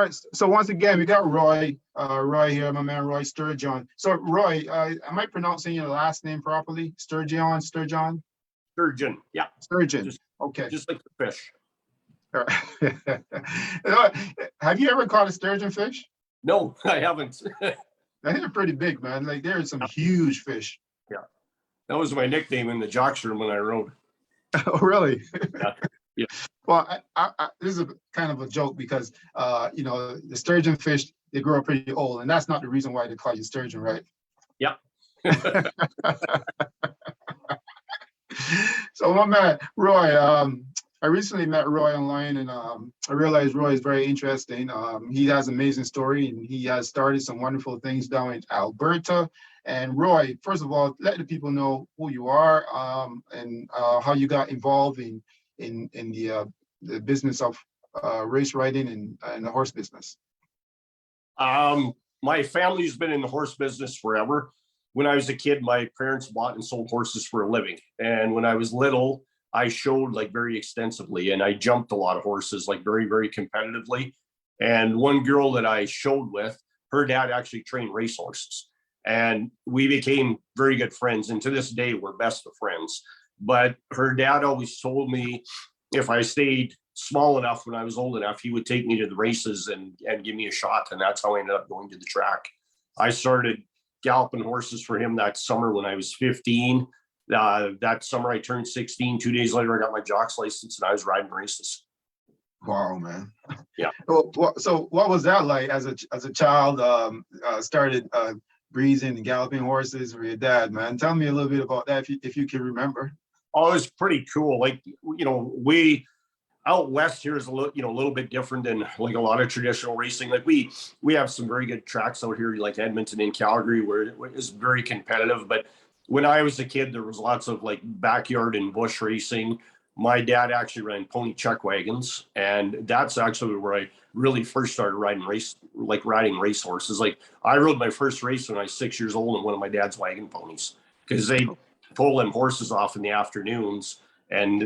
right. So once again, we got Roy here, my man Roy Sturgeon. So Roy, am I pronouncing your last name properly? Sturgeon? Sturgeon, yeah. Sturgeon. Just, Okay. just like the fish. All right. Have you ever caught a sturgeon fish? No, I haven't. They're pretty big, man. Like there's some huge fish. Yeah, that was my nickname in the jocks room when I rode. Oh, really? Yeah. Yeah. Well, this is a kind of a joke because, the sturgeon fish, they grow up pretty old, and that's not the reason why they call you sturgeon, right? Yeah. So, my man, Roy, I recently met Roy online, and I realized Roy is very interesting. He has an amazing story, and he has started some wonderful things down in Alberta. And Roy, first of all, let the people know who you are, and how you got involved in the business of race riding and the horse business. My family's been in the horse business forever. When I was a kid, my parents bought and sold horses for a living. And when I was little, I showed like very extensively, and I jumped a lot of horses, like very, very competitively. And one girl that I showed with, her dad actually trained race horses. And we became very good friends. And to this day, we're best of friends. But her dad always told me if I stayed small enough when I was old enough, he would take me to the races and give me a shot. And that's how I ended up going to the track. I started galloping horses for him that summer when I was 15. That summer I turned 16. 2 days later, I got my jock's license and I was riding races. Wow, man. Yeah. So what was that like as a child? Started breezing and galloping horses with your dad, man. Tell me a little bit about that if you can remember. Oh, it was pretty cool. Like, we out west here is a little bit different than like a lot of traditional racing. Like we have some very good tracks out here, like Edmonton and Calgary, where it is very competitive. But when I was a kid, there was lots of like backyard and bush racing. My dad actually ran pony chuck wagons, and that's actually where I really first started riding race horses. Like I rode my first race when I was 6 years old in one of my dad's wagon ponies, because they pull them horses off in the afternoons. And,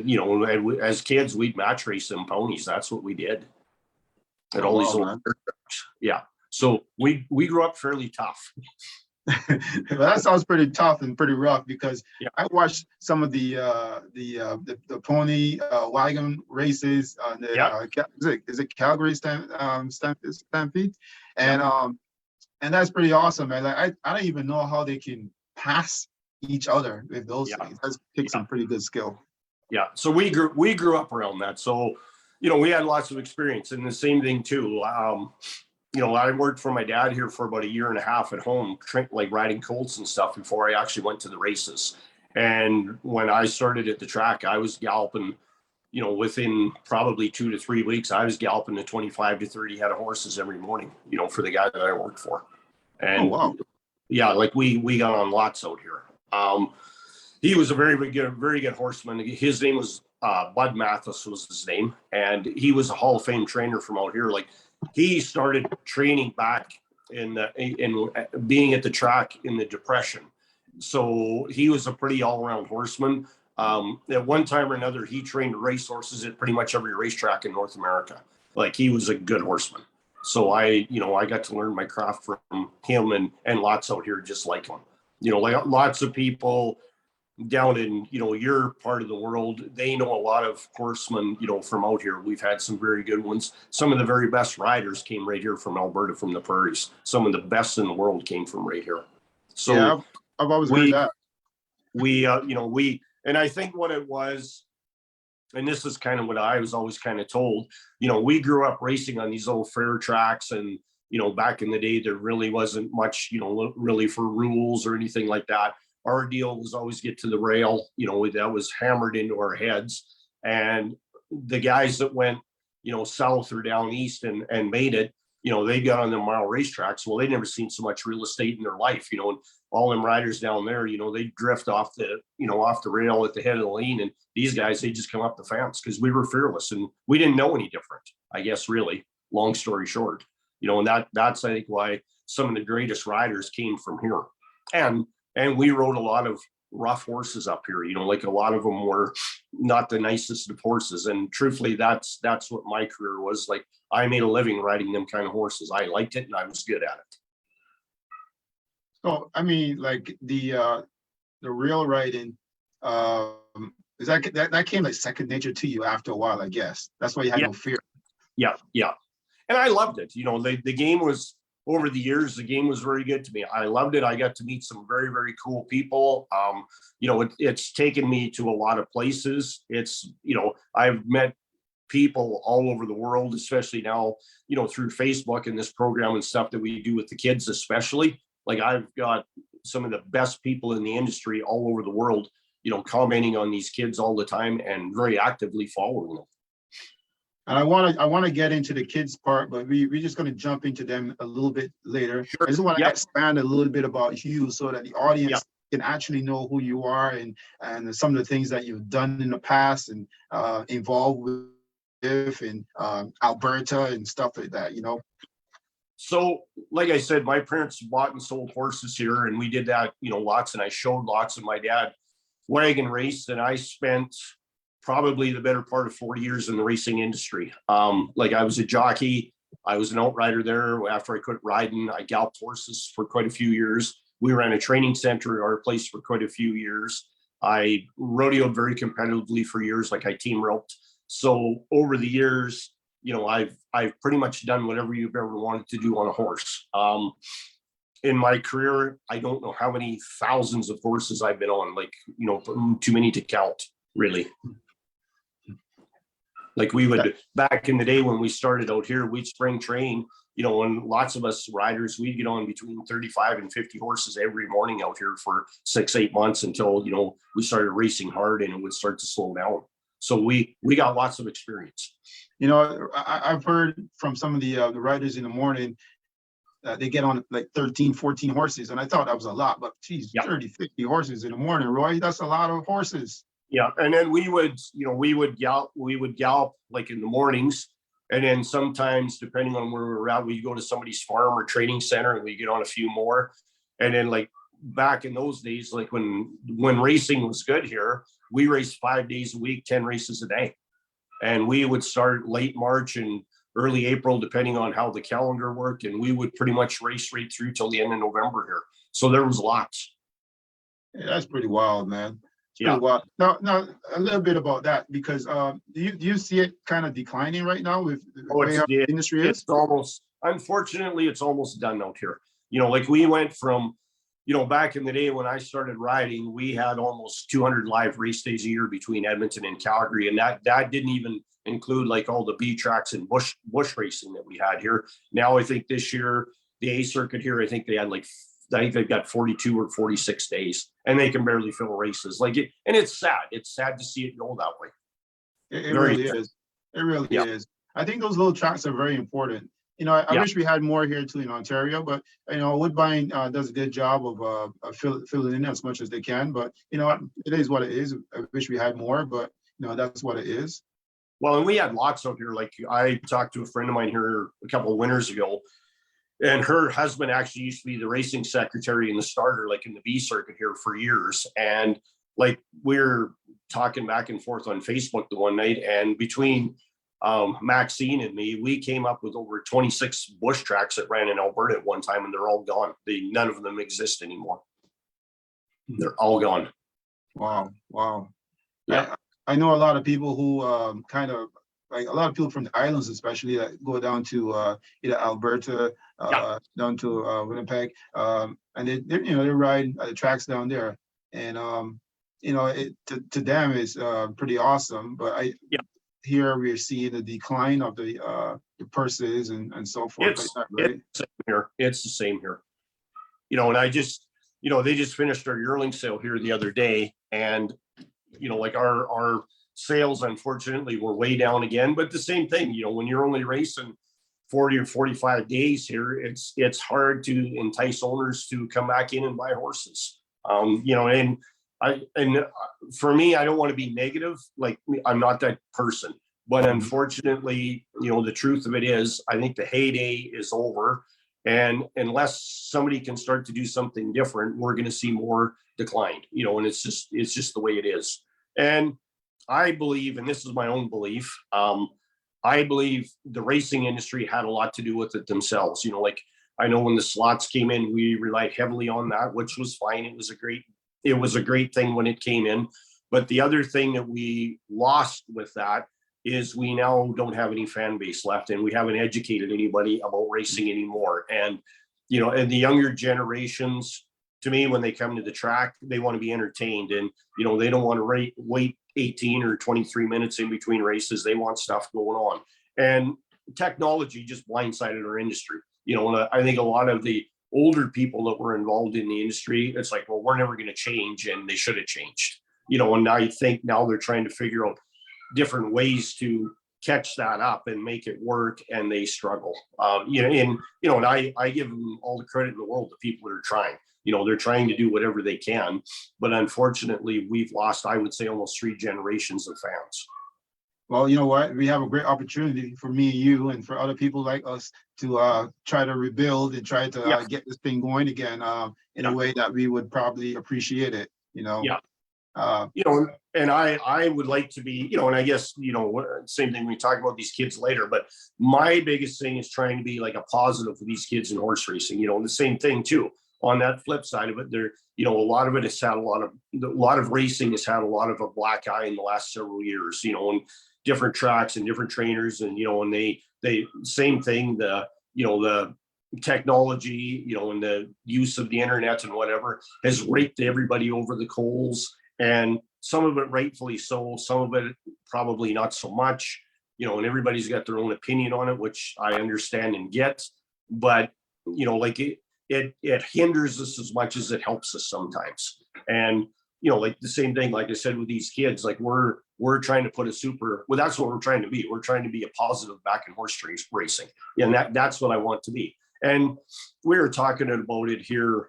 as kids, we'd match race them ponies. That's what we did. At all these old, yeah. So we grew up fairly tough. Well, that sounds pretty tough and pretty rough, because I watched some of the pony wagon races. Is it Calgary Stampede? And that's pretty awesome, man. Like I don't even know how they can pass each other with those things. That's some pretty good skill. Yeah. So we grew up around that. So, we had lots of experience, and the same thing too. I worked for my dad here for about a year and a half at home, like riding colts and stuff before I actually went to the races. And when I started at the track, I was galloping, within probably 2 to 3 weeks, I was galloping to 25 to 30 head of horses every morning, for the guy that I worked for. And yeah, like we got on lots out here. He was a very good horseman. His name was Bud Mathis was his name, and he was a Hall of Fame trainer from out here. Like he started training back in being at the track in the Depression, so he was a pretty all-around horseman. At one time or another, he trained race horses at pretty much every racetrack in North America. Like he was a good horseman. So I got to learn my craft from him and lots out here just like him. Like lots of people down in your part of the world, they know a lot of horsemen from out here. We've had some very good ones. Some of the very best riders came right here from Alberta, from the prairies. Some of the best in the world came from right here. So yeah, I've always heard that. And I think what it was, and this is kind of what I was always kind of told, we grew up racing on these old fair tracks, and back in the day there really wasn't much really for rules or anything like that. Our deal was always get to the rail, that was hammered into our heads. And the guys that went, south or down east and made it, they got on the mile racetracks. Well, they'd never seen so much real estate in their life, and all them riders down there, they drift off the rail at the head of the lane. And these guys, they just come up the fence because we were fearless and we didn't know any different, I guess, really, long story short, and that's, I think, why some of the greatest riders came from here. And we rode a lot of rough horses up here. Like a lot of them were not the nicest of horses. And truthfully, that's what my career was. Like, I made a living riding them kind of horses. I liked it and I was good at it. So, I mean, like the real riding, is that came like second nature to you after a while, I guess. That's why you had no fear. Yeah. And I loved it. The game was, over the years, the game was very good to me. I loved it. I got to meet some very, very cool people. It's taken me to a lot of places. I've met people all over the world, especially now, through Facebook and this program and stuff that we do with the kids, especially. Like, I've got some of the best people in the industry all over the world, commenting on these kids all the time and very actively following them. And I want to get into the kids part, but we're just going to jump into them a little bit later. Sure. I just want to expand a little bit about you so that the audience can actually know who you are and some of the things that you've done in the past and involved with in Alberta and stuff like that, So, like I said, my parents bought and sold horses here, and we did that, lots, and I showed lots, of my dad wagon raced, and I spent probably the better part of 40 years in the racing industry. Like, I was a jockey. I was an outrider there. After I quit riding, I galloped horses for quite a few years. We ran a training center at our place for quite a few years. I rodeoed very competitively for years, like I team roped. So over the years, I've pretty much done whatever you've ever wanted to do on a horse. In my career, I don't know how many thousands of horses I've been on, like, too many to count, really. Like, we would, back in the day when we started out here, we'd spring train, and lots of us riders, we'd get on between 35 and 50 horses every morning out here for 6-8 months until, we started racing hard and it would start to slow down. So we got lots of experience. I've heard from some of the riders in the morning, they get on like 13, 14 horses. And I thought that was a lot, but geez, 30, 50 horses in the morning, Roy, that's a lot of horses. Yeah. And then we would gallop like in the mornings. And then sometimes, depending on where we were at, we'd go to somebody's farm or training center and we get on a few more. And then, like, back in those days, like when racing was good here, we raced 5 days a week, 10 races a day. And we would start late March and early April, depending on how the calendar worked. And we would pretty much race right through till the end of November here. So there was lots. Yeah, that's pretty wild, man. Well, now a little bit about that, because do you see it kind of declining right now with the way how the industry is? Unfortunately, it's almost done out here. Like, we went from, back in the day when I started riding, we had almost 200 live race days a year between Edmonton and Calgary, and that didn't even include like all the B tracks and bush racing that we had here. Now I think this year the A circuit here, I think they've got 42 or 46 days, and they can barely fill races. And it's sad. It's sad to see it go that way. It really is. It really is. I think those little tracks are very important. I wish we had more here too in Ontario, but Woodbine does a good job of filling in as much as they can. But it is what it is. I wish we had more, but that's what it is. Well, and we had lots out here. Like, I talked to a friend of mine here a couple of winters ago, and her husband actually used to be the racing secretary and the starter, like in the B circuit here for years. And like, we're talking back and forth on Facebook the one night, and between Maxine and me, we came up with over 26 bush tracks that ran in Alberta at one time, and they're all gone. None of them exist anymore. They're all gone. Wow. Yeah. I know a lot of people who kind of, like, a lot of people from the islands, especially, that go down to either Alberta, down to Winnipeg, and they ride the tracks down there, and to them is pretty awesome. But here we're seeing the decline of the purses and so forth. It's the same here. And I just, they just finished our yearling sale here the other day, and like our sales, unfortunately, were way down again. But the same thing, when you're only racing 40 or 45 days here, it's hard to entice owners to come back in and buy horses. And for me, I don't want to be negative. Like, I'm not that person, but unfortunately, the truth of it is, I think the heyday is over. And unless somebody can start to do something different, we're going to see more decline, and it's just the way it is. And I believe, and this is my own belief, I believe the racing industry had a lot to do with it themselves. Like I know when the slots came in, we relied heavily on that, which was fine. It was a great thing when it came in. But the other thing that we lost with that is we now don't have any fan base left, and we haven't educated anybody about racing anymore. And, and the younger generations, to me, when they come to the track, they want to be entertained, and, they don't want to wait 18 or 23 minutes in between races. They want stuff going on. And technology just blindsided our industry. And I think a lot of the older people that were involved in the industry, it's like, well, we're never going to change, and they should have changed. And I think now they're trying to figure out different ways to catch that up and make it work, and they struggle. And I give them all the credit in the world, the people that are trying. They're trying to do whatever they can, but unfortunately, we've lost, I would say, almost 3 generations of fans. Well, you know what? We have a great opportunity for me and you and for other people like us to try to rebuild and try to get this thing going again in a way that we would probably appreciate it, Yeah. And I would like to be, and I guess, same thing, we talk about these kids later, but my biggest thing is trying to be like a positive for these kids in horse racing, the same thing too. On that flip side of it, there, a lot of it has had a lot of racing has had a lot of a black eye in the last several years, and different tracks and different trainers, and, and they same thing, the technology, and the use of the internet and whatever has raked everybody over the coals. And some of it rightfully so, some of it probably not so much, and everybody's got their own opinion on it, which I understand and get. But, like it hinders us as much as it helps us sometimes. And, like the same thing, like I said, with these kids, like we're trying to put that's what we're trying to be. We're trying to be a positive back in horse racing. And that's what I want to be. And we were talking about it here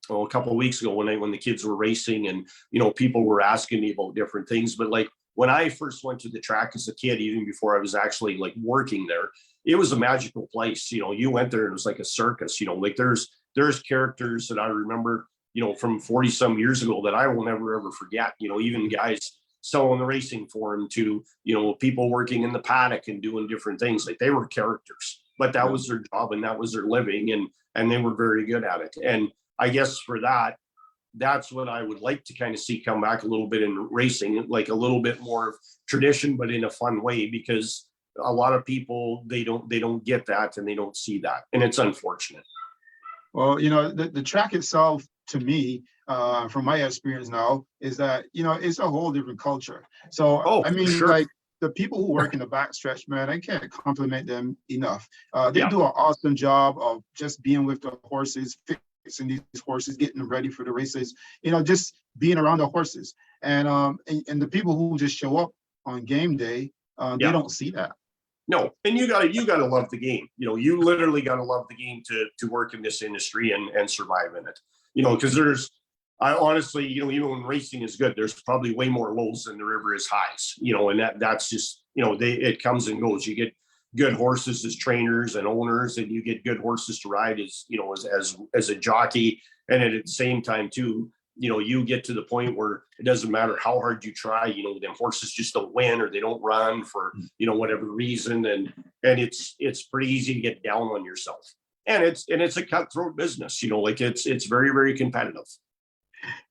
a couple of weeks ago when the kids were racing, and people were asking me about different things. But like when I first went to the track as a kid, even before I was actually like working there, it was a magical place. You went there and it was like a circus. Like there's characters that I remember, from 40 some years ago that I will never ever forget. Even guys selling the racing form to people working in the paddock and doing different things. Like they were characters, but that was their job and that was their living, and they were very good at it. And I guess for that's what I would like to kind of see come back a little bit in racing, like a little bit more of tradition, but in a fun way, because a lot of people, they don't get that and they don't see that. And it's unfortunate. Well, the track itself, to me, from my experience now, is that, it's a whole different culture. So, I mean, sure. like the people who work in the backstretch, man, I can't compliment them enough. They do an awesome job of just being with the horses, fixing these horses, getting them ready for the races, just being around the horses. And the people who just show up on game day, they don't see that. No, and you gotta love the game. You literally gotta love the game to work in this industry and survive in it. Because I honestly, even when racing is good, there's probably way more lows than there ever is highs. And that's just, it comes and goes. You get good horses as trainers and owners, and you get good horses to ride as a jockey. And at the same time too, you get to the point where it doesn't matter how hard you try, them horses just don't win, or they don't run for, whatever reason. And it's pretty easy to get down on yourself. And it's a cutthroat business, like it's very, very competitive.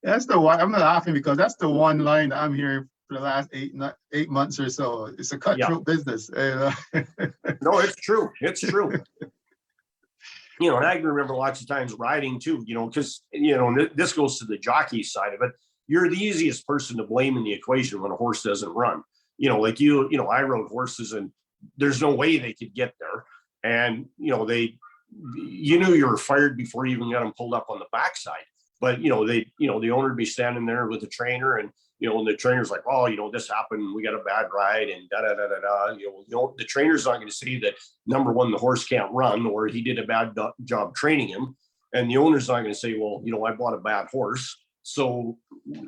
That's the one. I'm not laughing because that's the one line that I'm hearing for the last 8 months or so. It's a cutthroat business. No, it's true. It's true. And I can remember lots of times riding too, because, this goes to the jockey side of it. You're the easiest person to blame in the equation when a horse doesn't run. I rode horses and there's no way they could get there. And, you knew you were fired before you even got them pulled up on the backside. But, the owner would be standing there with the trainer, and, and the trainer's like, oh, this happened, we got a bad ride, and the trainer's not going to say that, number one, the horse can't run, or he did a bad job training him. And the owner's not going to say, well, I bought a bad horse. So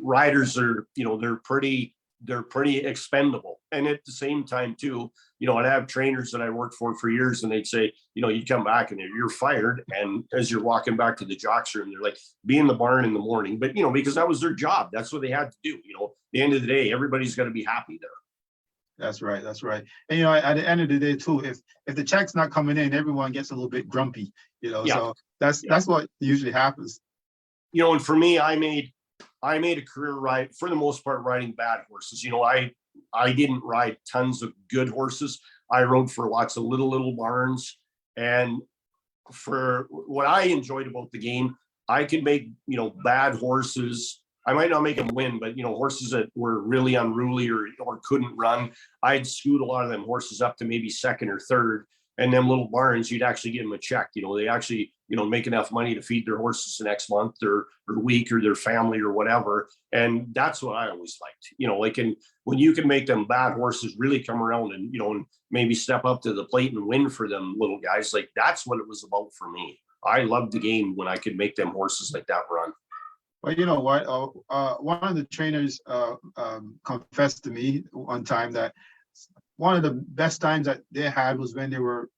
riders are, they're pretty they're pretty expendable. And at the same time too, I'd have trainers that I worked for years, and they'd say, you come back and you're fired. And as you're walking back to the jocks room, they're like, be in the barn in the morning. But, because that was their job. That's what they had to do. At the end of the day, everybody's got to be happy there. That's right. That's right. And at the end of the day too, if the check's not coming in, everyone gets a little bit grumpy. Yeah. So that's what usually happens. And for me, I made a career for the most part, riding bad horses. I didn't ride tons of good horses. I rode for lots of little barns. And for what I enjoyed about the game, I could make, bad horses. I might not make them win, but, horses that were really unruly or couldn't run, I'd scoot a lot of them horses up to maybe second or third. And them little barns, you'd actually give them a check. They actually, make enough money to feed their horses the next month or week, or their family or whatever. And that's what I always liked, and when you can make them bad horses really come around and, and maybe step up to the plate and win for them little guys, like that's what it was about for me. I loved the game when I could make them horses like that run. Well, you know what? One of the trainers confessed to me one time that one of the best times that they had was when they were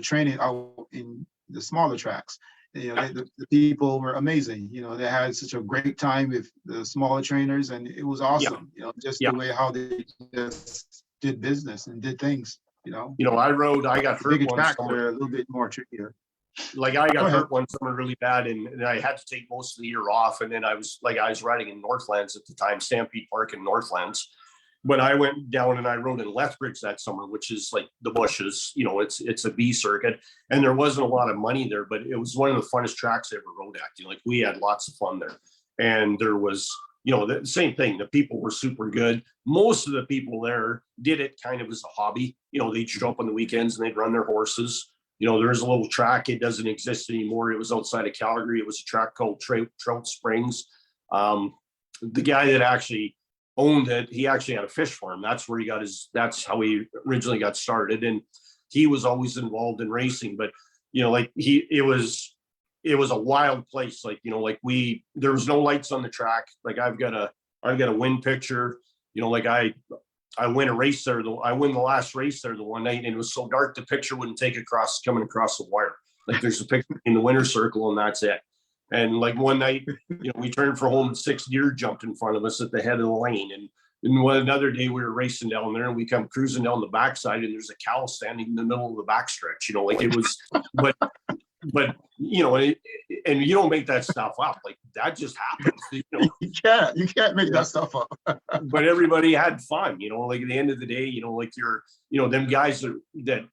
training out in the smaller tracks. The people were amazing. They had such a great time with the smaller trainers, and it was awesome. Just the way how they just did business and did things. I got hurt bigger tracks once. are a little bit more trickier. Like I got hurt one summer really bad, and I had to take most of the year off. And then I was riding in Northlands at the time, Stampede Park in Northlands. But I went down and I rode in Lethbridge that summer, which is like the bushes, it's a B circuit, and there wasn't a lot of money there, but it was one of the funnest tracks I ever rode at. We had lots of fun there, and there was, the same thing. The people were super good. Most of the people there did it kind of as a hobby. They'd show up on the weekends and they'd run their horses. There's a little track. It doesn't exist anymore. It was outside of Calgary. It was a track called Trout Springs. The guy that actually owned it, he actually had a fish farm. That's that's how he originally got started. And he was always involved in racing, but it was a wild place. There was no lights on the track. I've got a wind picture, I win a race there. I win the last race there the one night, and it was so dark the picture wouldn't take coming across the wire. There's a picture in the winner's circle, and that's it. And one night, we turned for home and 6 deer jumped in front of us at the head of the lane. And another day we were racing down there, and we come cruising down the backside, and there's a cow standing in the middle of the backstretch. It was, but and you don't make that stuff up. That just happens. You can't make that stuff up. But everybody had fun. At the end of the day, them guys that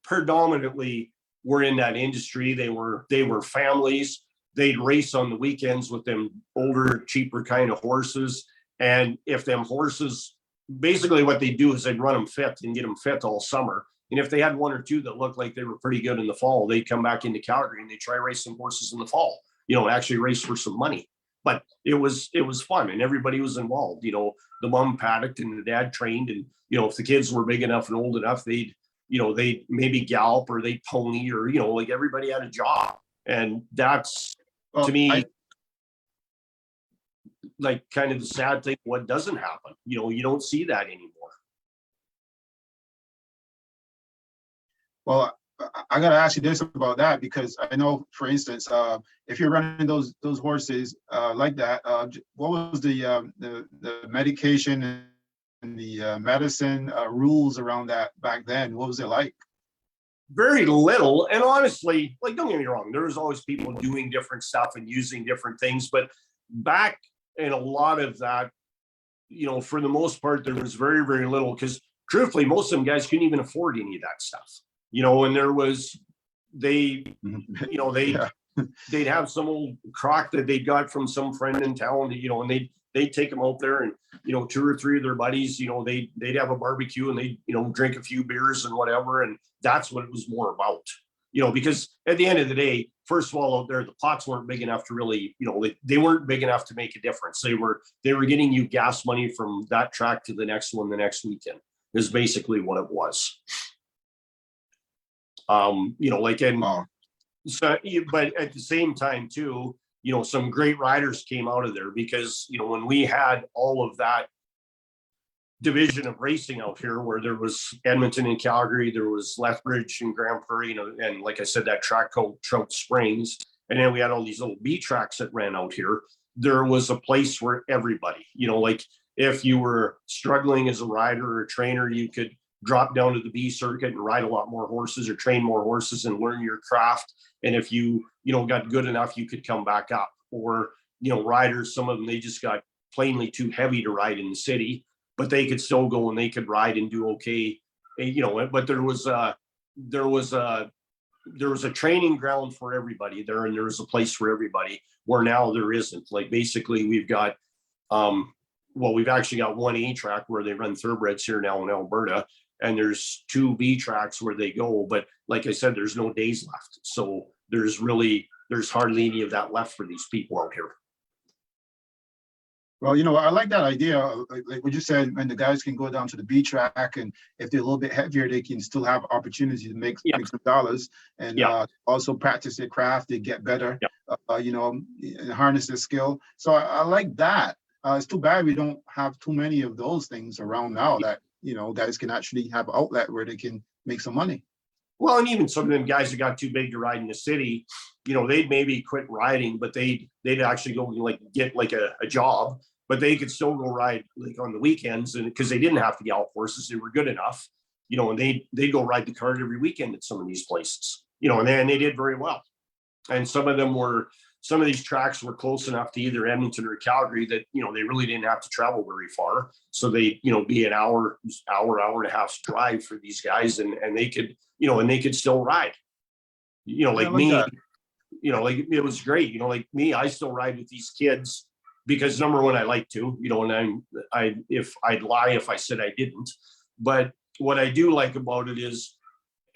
predominantly were in that industry. They were families. They'd race on the weekends with them older, cheaper kind of horses. And if them horses, basically what they do is they'd run them fit and get them fit all summer. And if they had one or two that looked like they were pretty good in the fall, they'd come back into Calgary and they try racing horses in the fall, actually race for some money. But it was fun, and everybody was involved. The mom paddocked and the dad trained, and if the kids were big enough and old enough, they'd maybe gallop or they'd pony, or everybody had a job. And that's, to me, kind of the sad thing. What doesn't happen, you don't see that anymore. Well, I got to ask you this about that, because I know, for instance, if you're running those horses like that, what was the medication and the medicine rules around that back then? What was it like? Very little. And honestly, don't get me wrong, there was always people doing different stuff and using different things. But back in a lot of that, for the most part, there was very, very little, because truthfully, most of them guys couldn't even afford any of that stuff. And there was, they'd have some old crock that they got from some friend in town, and they'd take them out there, and, 2 or 3 of their buddies, they'd have a barbecue, and they'd, drink a few beers and whatever. And that's what it was more about, because at the end of the day, first of all, out there, the pots weren't big enough to really, they weren't big enough to make a difference. They were getting you gas money from that track to the next one, the next weekend, is basically what it was. So, but at the same time too, some great riders came out of there, because, when we had all of that, division of racing out here, where there was Edmonton and Calgary, there was Lethbridge and Grand Prairie, you know, and like I said, that track called Trout Springs. And then we had all these little B tracks that ran out here. There was a place for everybody, you know, like if you were struggling as a rider or a trainer, you could drop down to the B circuit and ride a lot more horses or train more horses and learn your craft. And if you know, got good enough, you could come back up. Or, you know, riders, some of them, they just got plainly too heavy to ride in the city, but they could still go and they could ride and do okay, you know. But there was a training ground for everybody there, and there was a place for everybody, where now there isn't. Like basically we've got we've actually got one A track where they run thoroughbreds here now in Alberta, and there's two B tracks where they go. But like I said, there's no days left, so there's hardly any of that left for these people out here. Well, you know, I like that idea. Like what you said, when the guys can go down to the B track, and if they're a little bit heavier, they can still have opportunity to make some dollars, and also practice their craft. They get better, you know, and harness their skill. So I like that. It's too bad we don't have too many of those things around now that, you know, guys can actually have an outlet where they can make some money. Well, and even some of them guys that got too big to ride in the city, you know, they'd maybe quit riding, but they'd actually go like get like a job, but they could still go ride like on the weekends, and because they didn't have to gallop horses, they were good enough, you know, and they'd go ride the cart every weekend at some of these places, you know, and they did very well. And some of these tracks were close enough to either Edmonton or Calgary that, you know, they really didn't have to travel very far. So they, you know, be an hour and a half drive for these guys, and they could, you know, and they could still ride, you know, like me, you know, like it was great, you know, like me, I still ride with these kids because number one, I like to, you know, and I'd lie if I said I didn't. But what I do like about it is,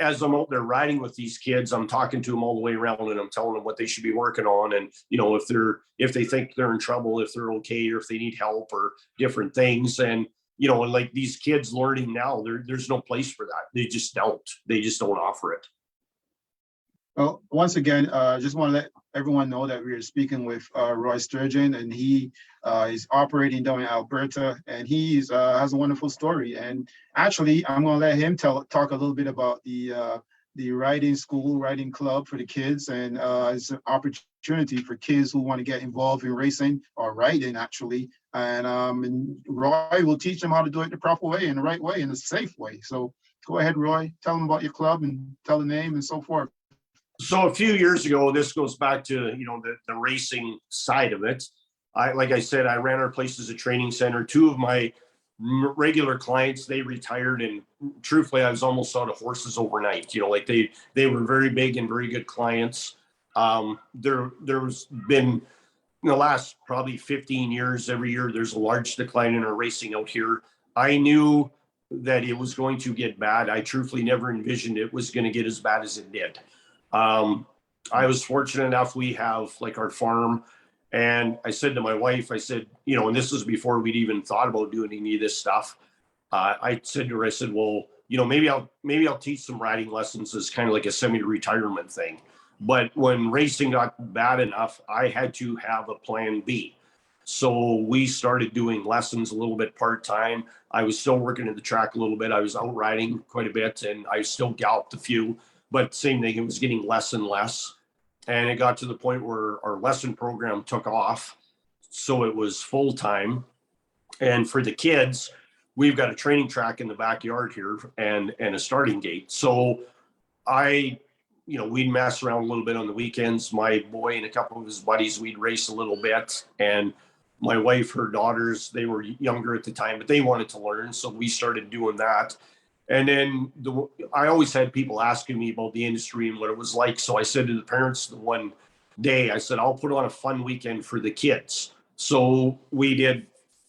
as I'm out there riding with these kids, I'm talking to them all the way around, and I'm telling them what they should be working on. And, you know, if they think they're in trouble, if they're okay, or if they need help or different things. And, you know, and like these kids learning now, there's no place for that. They just don't offer it. Well, once again, just want to let everyone know that we are speaking with Roy Sturgeon, and he is operating down in Alberta, and he has a wonderful story. And actually, I'm going to let him talk a little bit about the riding school, riding club for the kids, and it's an opportunity for kids who want to get involved in racing or riding, actually. And Roy will teach them how to do it the proper way, in the right way, in a safe way. So go ahead, Roy, tell them about your club and tell the name and so forth. So a few years ago, this goes back to, you know, the racing side of it. Like I said, I ran our place as a training center. Two of my regular clients, they retired, and truthfully, I was almost out of horses overnight. You know, like they were very big and very good clients. There's been, in the last probably 15 years, every year there's a large decline in our racing out here. I knew that it was going to get bad. I truthfully never envisioned it was going to get as bad as it did. I was fortunate enough, we have like our farm, and I said to my wife, I said, you know, and this was before we'd even thought about doing any of this stuff. I said to her, I said, well, you know, maybe I'll teach some riding lessons as kind of like a semi-retirement thing. But when racing got bad enough, I had to have a plan B. So we started doing lessons a little bit part-time. I was still working at the track a little bit. I was out riding quite a bit, and I still galloped a few. But same thing, it was getting less and less. And it got to the point where our lesson program took off. So it was full time. And for the kids, we've got a training track in the backyard here and a starting gate. So we'd mess around a little bit on the weekends. My boy and a couple of his buddies, we'd race a little bit. And my wife, her daughters, they were younger at the time, but they wanted to learn. So we started doing that. And then I always had people asking me about the industry and what it was like. So I said to the parents the one day, I said, I'll put on a fun weekend for the kids. So we did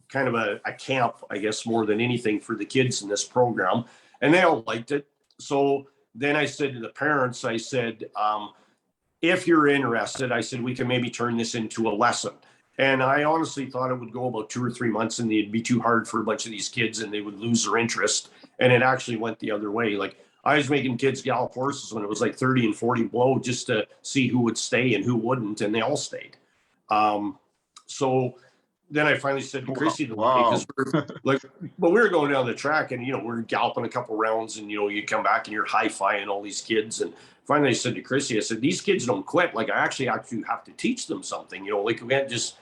kind of a camp, I guess, more than anything for the kids in this program. And they all liked it. So then I said to the parents, I said, if you're interested, I said, we can maybe turn this into a lesson. And I honestly thought it would go about 2 or 3 months and it'd be too hard for a bunch of these kids and they would lose their interest. And it actually went the other way. Like I was making kids gallop horses when it was like 30 and 40 below just to see who would stay and who wouldn't. And they all stayed. So then I finally said to Chrissy, Wow. because like, but we were going down the track and, we're galloping a couple rounds and, you come back and you're high-fiving all these kids. And finally I said to Chrissy, I said, these kids don't quit. Like, I actually have to teach them something, like we can't just,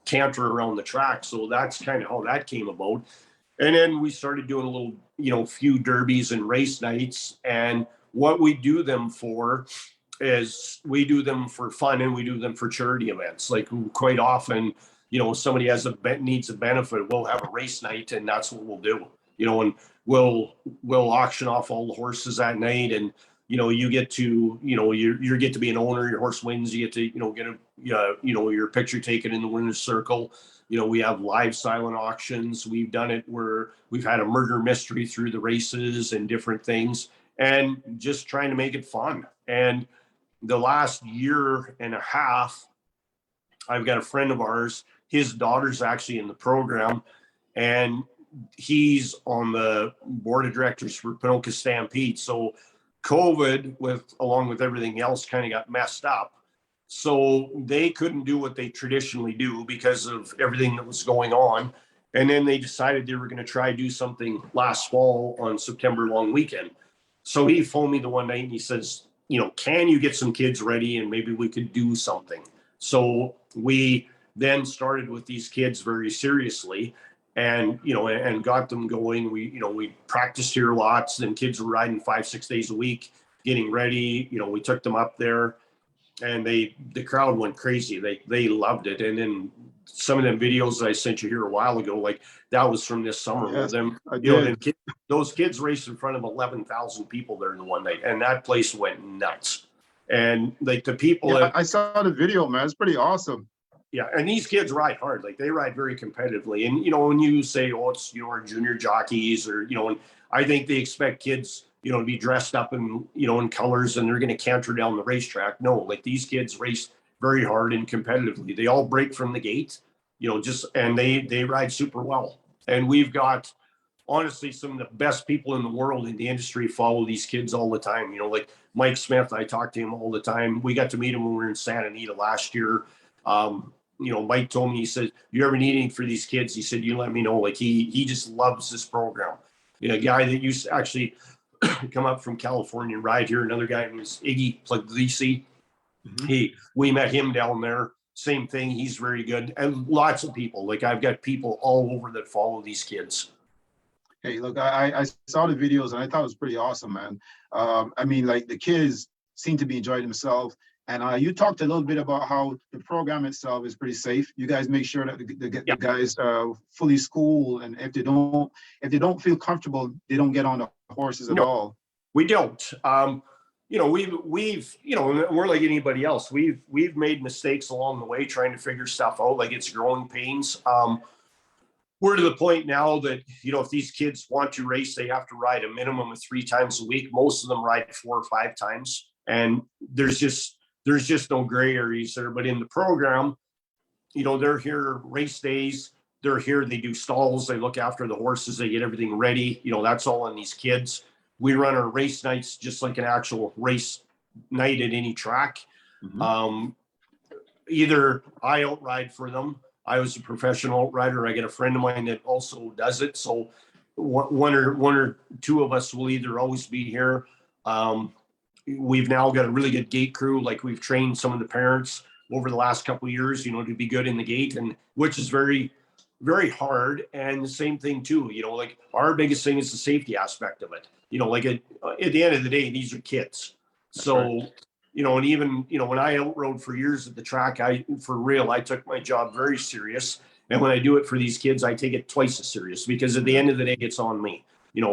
canter around the track. So that's kind of how that came about. And then we started doing a little, few derbies and race nights. And what we do them for is we do them for fun and we do them for charity events. Like, quite often, somebody needs a benefit, we'll have a race night and that's what we'll do, and we'll auction off all the horses that night. And, you get to, you get to be an owner, your horse wins, you get to, get your picture taken in the winner's circle. We have live silent auctions. We've done it where we've had a murder mystery through the races and different things, and just trying to make it fun. And the last year and a half, I've got a friend of ours, his daughter's actually in the program, and he's on the board of directors for Pinoka Stampede. So COVID, along with everything else, kind of got messed up. So they couldn't do what they traditionally do because of everything that was going on. And then they decided they were going to try do something last fall on September long weekend. So he phoned me the one night and he says, can you get some kids ready and maybe we could do something? So we then started with these kids very seriously and, and got them going. We practiced here lots. Then kids were riding 5-6 days a week, getting ready. We took them up there and the crowd went crazy. They loved it. And then some of them videos that I sent you here a while ago, like that was from this summer. Yes, them, I did. those kids raced in front of 11,000 people there in one night, and that place went nuts. And like the people, I saw the video, man. It's pretty awesome. Yeah, and these kids ride hard. Like they ride very competitively. And when you say, oh, it's our junior jockeys, or and I think they expect kids, to be dressed up in in colors and they're going to canter down the racetrack. No, like these kids race very hard and competitively. They all break from the gate, and they ride super well. And we've got honestly some of the best people in the world in the industry follow these kids all the time. Like Mike Smith, I talk to him all the time. We got to meet him when we were in Santa Anita last year. Mike told me, he said, you ever need anything for these kids? He said, you let me know. Like he just loves this program. A guy that used to actually come up from California and ride here. Another guy was Iggy Puglisi. Mm-hmm. We met him down there. Same thing. He's very good. And lots of people. Like I've got people all over that follow these kids. Hey, look, I saw the videos and I thought it was pretty awesome, man. I mean, like the kids seem to be enjoying themselves. And you talked a little bit about how the program itself is pretty safe. You guys make sure that the guys fully schooled, and if they don't feel comfortable, they don't get on the horses at all. We don't. We've we're like anybody else. We've made mistakes along the way trying to figure stuff out. Like it's growing pains. We're to the point now that if these kids want to race, they have to ride a minimum of 3 times a week. Most of them ride 4 or 5 times, and there's just no gray areas there. But in the program, they're here race days. They're here. They do stalls. They look after the horses. They get everything ready. That's all on these kids. We run our race nights just like an actual race night at any track. Mm-hmm. Either I outride for them. I was a professional outrider. I get a friend of mine that also does it. So one or two of us will either always be here. We've now got a really good gate crew. Like we've trained some of the parents over the last couple of years, to be good in the gate, and which is very, very hard. And the same thing too, like our biggest thing is the safety aspect of it. Like at the end of the day, these are kids. That's so, right. And even, when I outrode for years at the track, I took my job very serious. And when I do it for these kids, I take it twice as serious, because at the end of the day, it's on me. The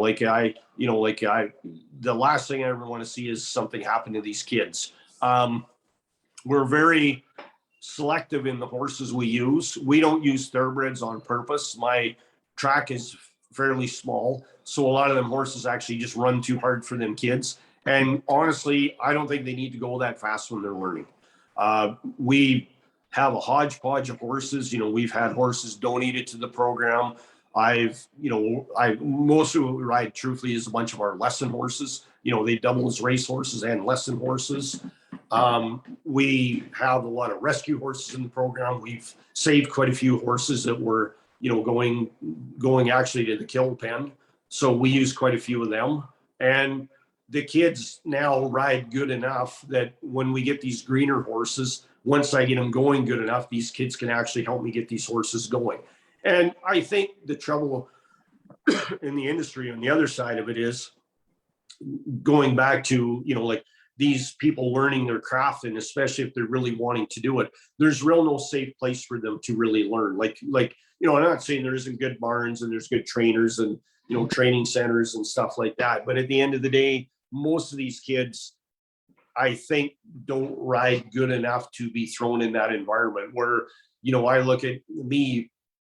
last thing I ever want to see is something happen to these kids. We're very selective in the horses we use. We don't use thoroughbreds on purpose. My track is fairly small, so a lot of them horses actually just run too hard for them kids. And honestly, I don't think they need to go that fast when they're learning. We have a hodgepodge of horses. We've had horses donated to the program. Most of what we ride, truthfully, is a bunch of our lesson horses. They double as race horses and lesson horses. We have a lot of rescue horses in the program. We've saved quite a few horses that were, going actually to the kill pen. So we use quite a few of them. And the kids now ride good enough that when we get these greener horses, once I get them going good enough, these kids can actually help me get these horses going. And I think the trouble in the industry on the other side of it is going back to, like these people learning their craft, and especially if they're really wanting to do it, there's real no safe place for them to really learn. Like, I'm not saying there isn't good barns and there's good trainers and, training centers and stuff like that. But at the end of the day, most of these kids, I think, don't ride good enough to be thrown in that environment where, I look at me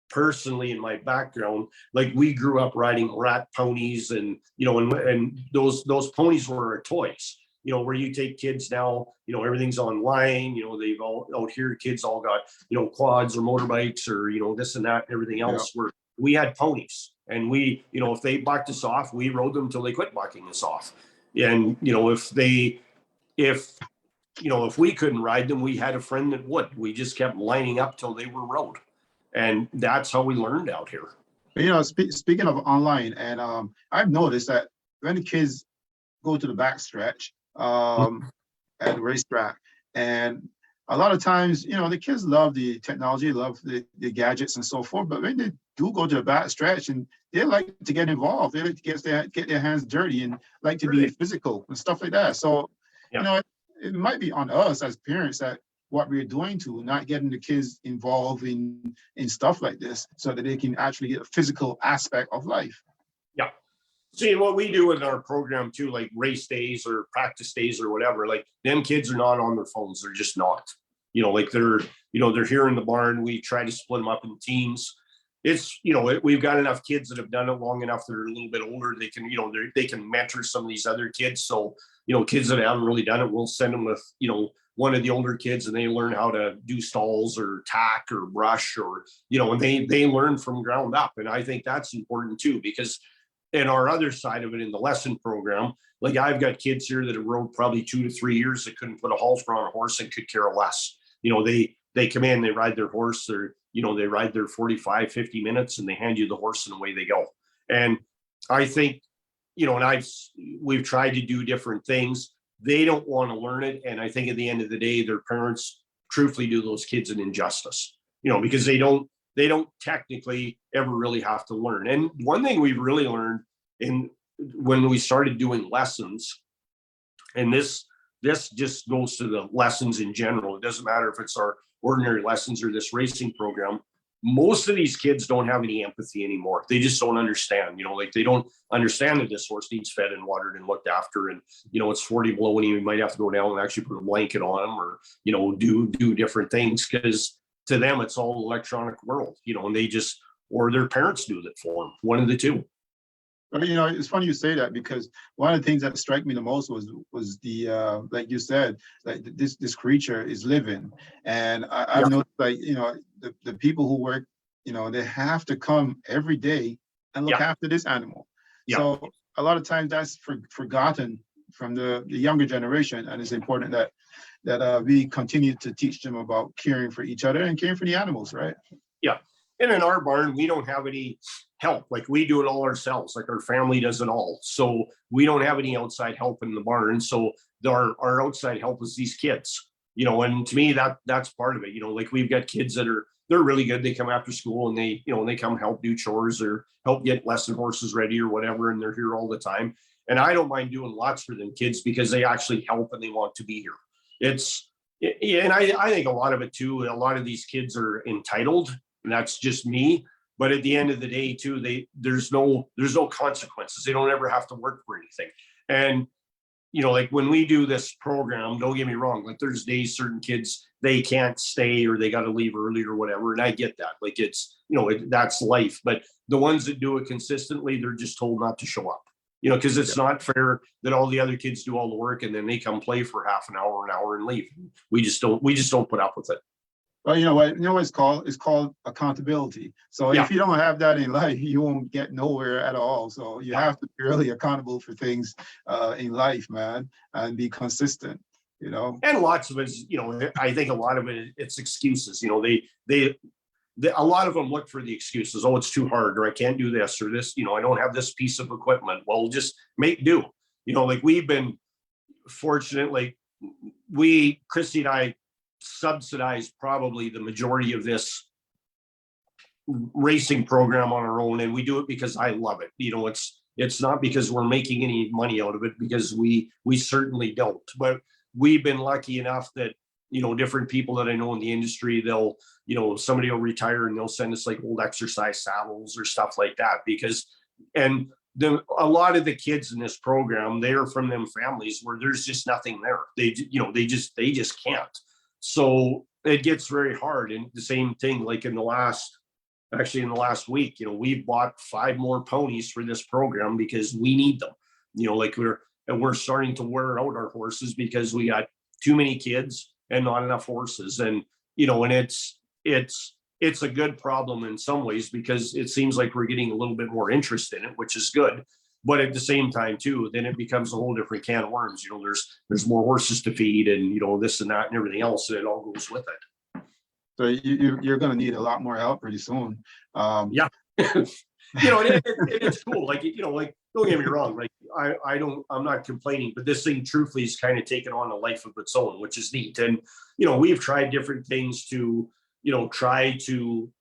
personally in my background, like we grew up riding rat ponies and, and those ponies were our toys, where you take kids now, everything's online, they've all out here, kids all got, quads or motorbikes or, this and that, and everything else, where we had ponies. And we, if they bucked us off, we rode them till they quit bucking us off. And, if we couldn't ride them, we had a friend that would. We just kept lining up till they were rode. And that's how we learned out here. Speaking of online, and I've noticed that when the kids go to the backstretch at the racetrack, and a lot of times, the kids love the technology, love the gadgets and so forth. But when they do go to the backstretch, and they like to get involved, they like to get their hands dirty and like to be physical and stuff like that. So, it might be on us as parents that what we're doing to not getting the kids involved in stuff like this so that they can actually get a physical aspect of life. Yeah. See, what we do in our program too, like race days or practice days or whatever, like them kids are not on their phones. They're just not, like they're here in the barn. We try to split them up in teams. It's, we've got enough kids that have done it long enough that are a little bit older. They can, they can mentor some of these other kids. So, kids that haven't really done it, we'll send them with, one of the older kids, and they learn how to do stalls or tack or brush or, and they learn from ground up. And I think that's important too, because in our other side of it, in the lesson program, like I've got kids here that have rode probably 2 to 3 years that couldn't put a halter on a horse and could care less. They come in, they ride their horse, they ride their 45, 50 minutes and they hand you the horse and away they go. And I think, and we've tried to do different things. They don't want to learn it. And I think at the end of the day, their parents truthfully do those kids an injustice, because they don't technically ever really have to learn. And one thing we've really learned when we started doing lessons, and this just goes to the lessons in general. It doesn't matter if it's our ordinary lessons or this racing program. Most of these kids don't have any empathy anymore. They just don't understand, like they don't understand that this horse needs fed and watered and looked after. And, it's 40 below and you might have to go down and actually put a blanket on them or, do different things, because to them, it's all electronic world, and they just, or their parents do that for them, one of the two. I mean, it's funny you say that, because one of the things that struck me the most was the like you said, like this creature is living, and I've noticed, like, the people who work, they have to come every day and look after this animal. So a lot of times that's forgotten from the younger generation, and it's important that we continue to teach them about caring for each other and caring for the animals, right? Yeah. And in our barn, we don't have any help. Like we do it all ourselves. Like our family does it all. So we don't have any outside help in the barn. So our outside help is these kids, and to me, that's part of it. Like we've got kids they're really good. They come after school and they come help do chores or help get lesson horses ready or whatever. And they're here all the time. And I don't mind doing lots for them kids because they actually help and they want to be here. And I think a lot of it too, a lot of these kids are entitled. And that's just me. But at the end of the day, too, there's no consequences. They don't ever have to work for anything. And like when we do this program, don't get me wrong. Like there's days certain kids they can't stay or they got to leave early or whatever, and I get that. Like it's that's life. But the ones that do it consistently, they're just told not to show up. Because it's not fair that all the other kids do all the work and then they come play for half an hour and leave. We just don't put up with it. Well, what it's called? It's called accountability. So if you don't have that in life, you won't get nowhere at all. So you have to be really accountable for things in life, man, and be consistent. you know. And lots of it is, I think a lot of it, it's excuses. A lot of them look for the excuses. Oh, it's too hard, or I can't do this, or this, I don't have this piece of equipment. Well, just make do. Like we've been fortunate, like Christy and I subsidized probably the majority of this racing program on our own, and we do it because I love it. It's not because we're making any money out of it, because we certainly don't. But we've been lucky enough that different people that I know in the industry, they'll somebody will retire and they'll send us like old exercise saddles or stuff like that, because a lot of the kids in this program, they're from them families where there's just nothing there. They just can't. So it gets very hard. And the same thing, like in the last week, we've bought 5 more ponies for this program because we need them. Like we're starting to wear out our horses because we got too many kids and not enough horses. And and it's a good problem in some ways, because it seems like we're getting a little bit more interest in it, which is good. But at the same time too, then it becomes a whole different can of worms. There's more horses to feed, and this and that and everything else, and it all goes with it. So you're going to need a lot more help pretty soon. Yeah. It's cool. Like, don't get me wrong. Like I'm not complaining, but this thing truthfully is kind of taken on a life of its own, which is neat. And, we've tried different things to, try to,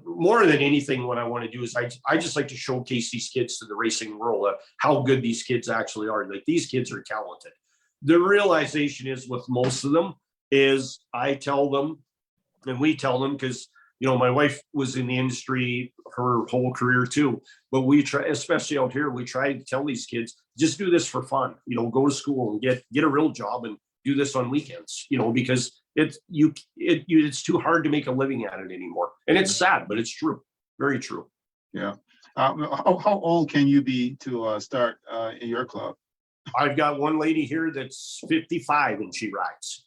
more than anything, what I want to do is I just like to showcase these kids to the racing world, how good these kids actually are. Like, these kids are talented. The realization is with most of them is I tell them, and we tell them, because my wife was in the industry her whole career too, but we try, especially out here, we try to tell these kids, just do this for fun. Go to school and get a real job and do this on weekends. Because it's too hard to make a living at it anymore, and it's sad, but it's true, very true. Yeah. How old can you be to start in your club? I've got one lady here that's 55 and she rides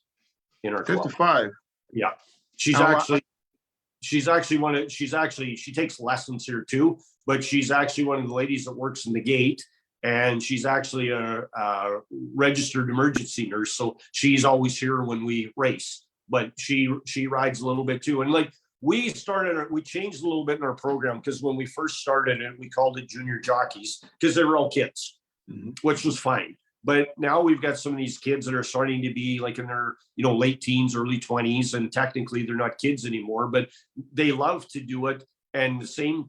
in our club. 55. Yeah. She takes lessons here too, but she's actually one of the ladies that works in the gate, and she's actually a registered emergency nurse. So she's always here when we race, but she rides a little bit too. And like we changed a little bit in our program, because when we first started it, we called it junior jockeys because they were all kids, which was fine. But now we've got some of these kids that are starting to be like in their, late teens, early 20s, and technically they're not kids anymore, but they love to do it. And at the same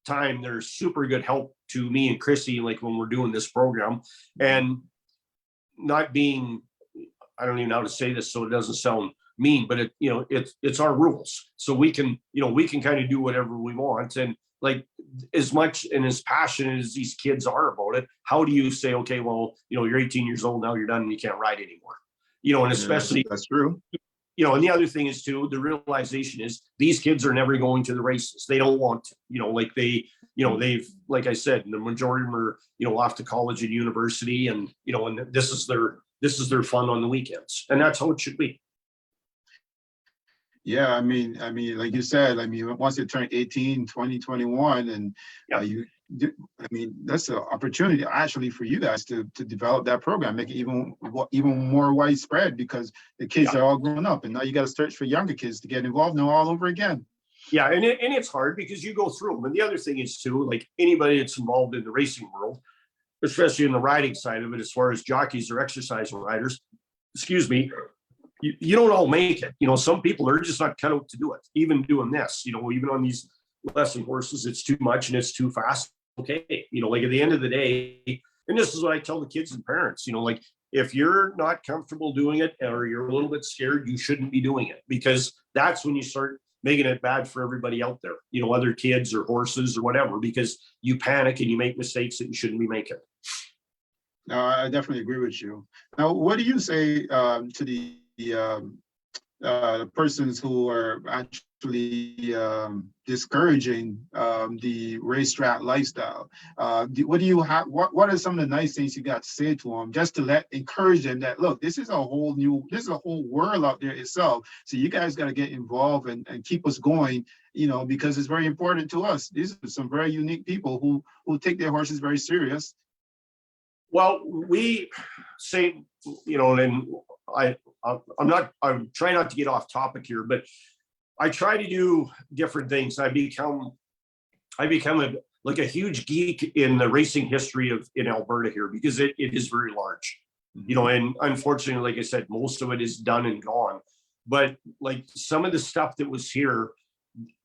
time, they're super good help to me and Chrissy, like when we're doing this program, and not being, I don't even know how to say this so it doesn't sound mean, but it's our rules. So we can kind of do whatever we want. And like, as much and as passionate as these kids are about it, how do you say, okay, well, you're 18 years old now, you're done, and you can't ride anymore, and especially, that's true. And the other thing is too, the realization is these kids are never going to the races. They don't want to, like they've, like I said, the majority of them are, off to college and university, and, and this is their fun on the weekends, and that's how it should be. Yeah, I mean, like you said, once you turn 18, 20, 21, and that's an opportunity actually for you guys to develop that program, make it even more widespread, because the kids are all grown up, and now you got to search for younger kids to get involved now all over again. Yeah, and it's hard because you go through them. And the other thing is too, like anybody that's involved in the racing world, especially in the riding side of it, as far as jockeys or exercise riders, you don't all make it. Some people are just not cut out to do it. Even doing this, even on these lesson horses, it's too much and it's too fast. Okay. Like at the end of the day, and this is what I tell the kids and parents, like if you're not comfortable doing it or you're a little bit scared, you shouldn't be doing it, because that's when you start making it bad for everybody out there, other kids or horses or whatever, because you panic and you make mistakes that you shouldn't be making. No, I definitely agree with you. Now, what do you say to the persons who are actually discouraging the racetrack lifestyle? What do you have? What are some of the nice things you got to say to them, just to encourage them that, look, this is a whole world out there itself. So you guys got to get involved and keep us going, because it's very important to us. These are some very unique people who take their horses very serious. Well, we say, and I'm trying not to get off topic here, but I try to do different things. I become like a huge geek in the racing history in Alberta here, because it is very large, and unfortunately, like I said, most of it is done and gone. But like some of the stuff that was here,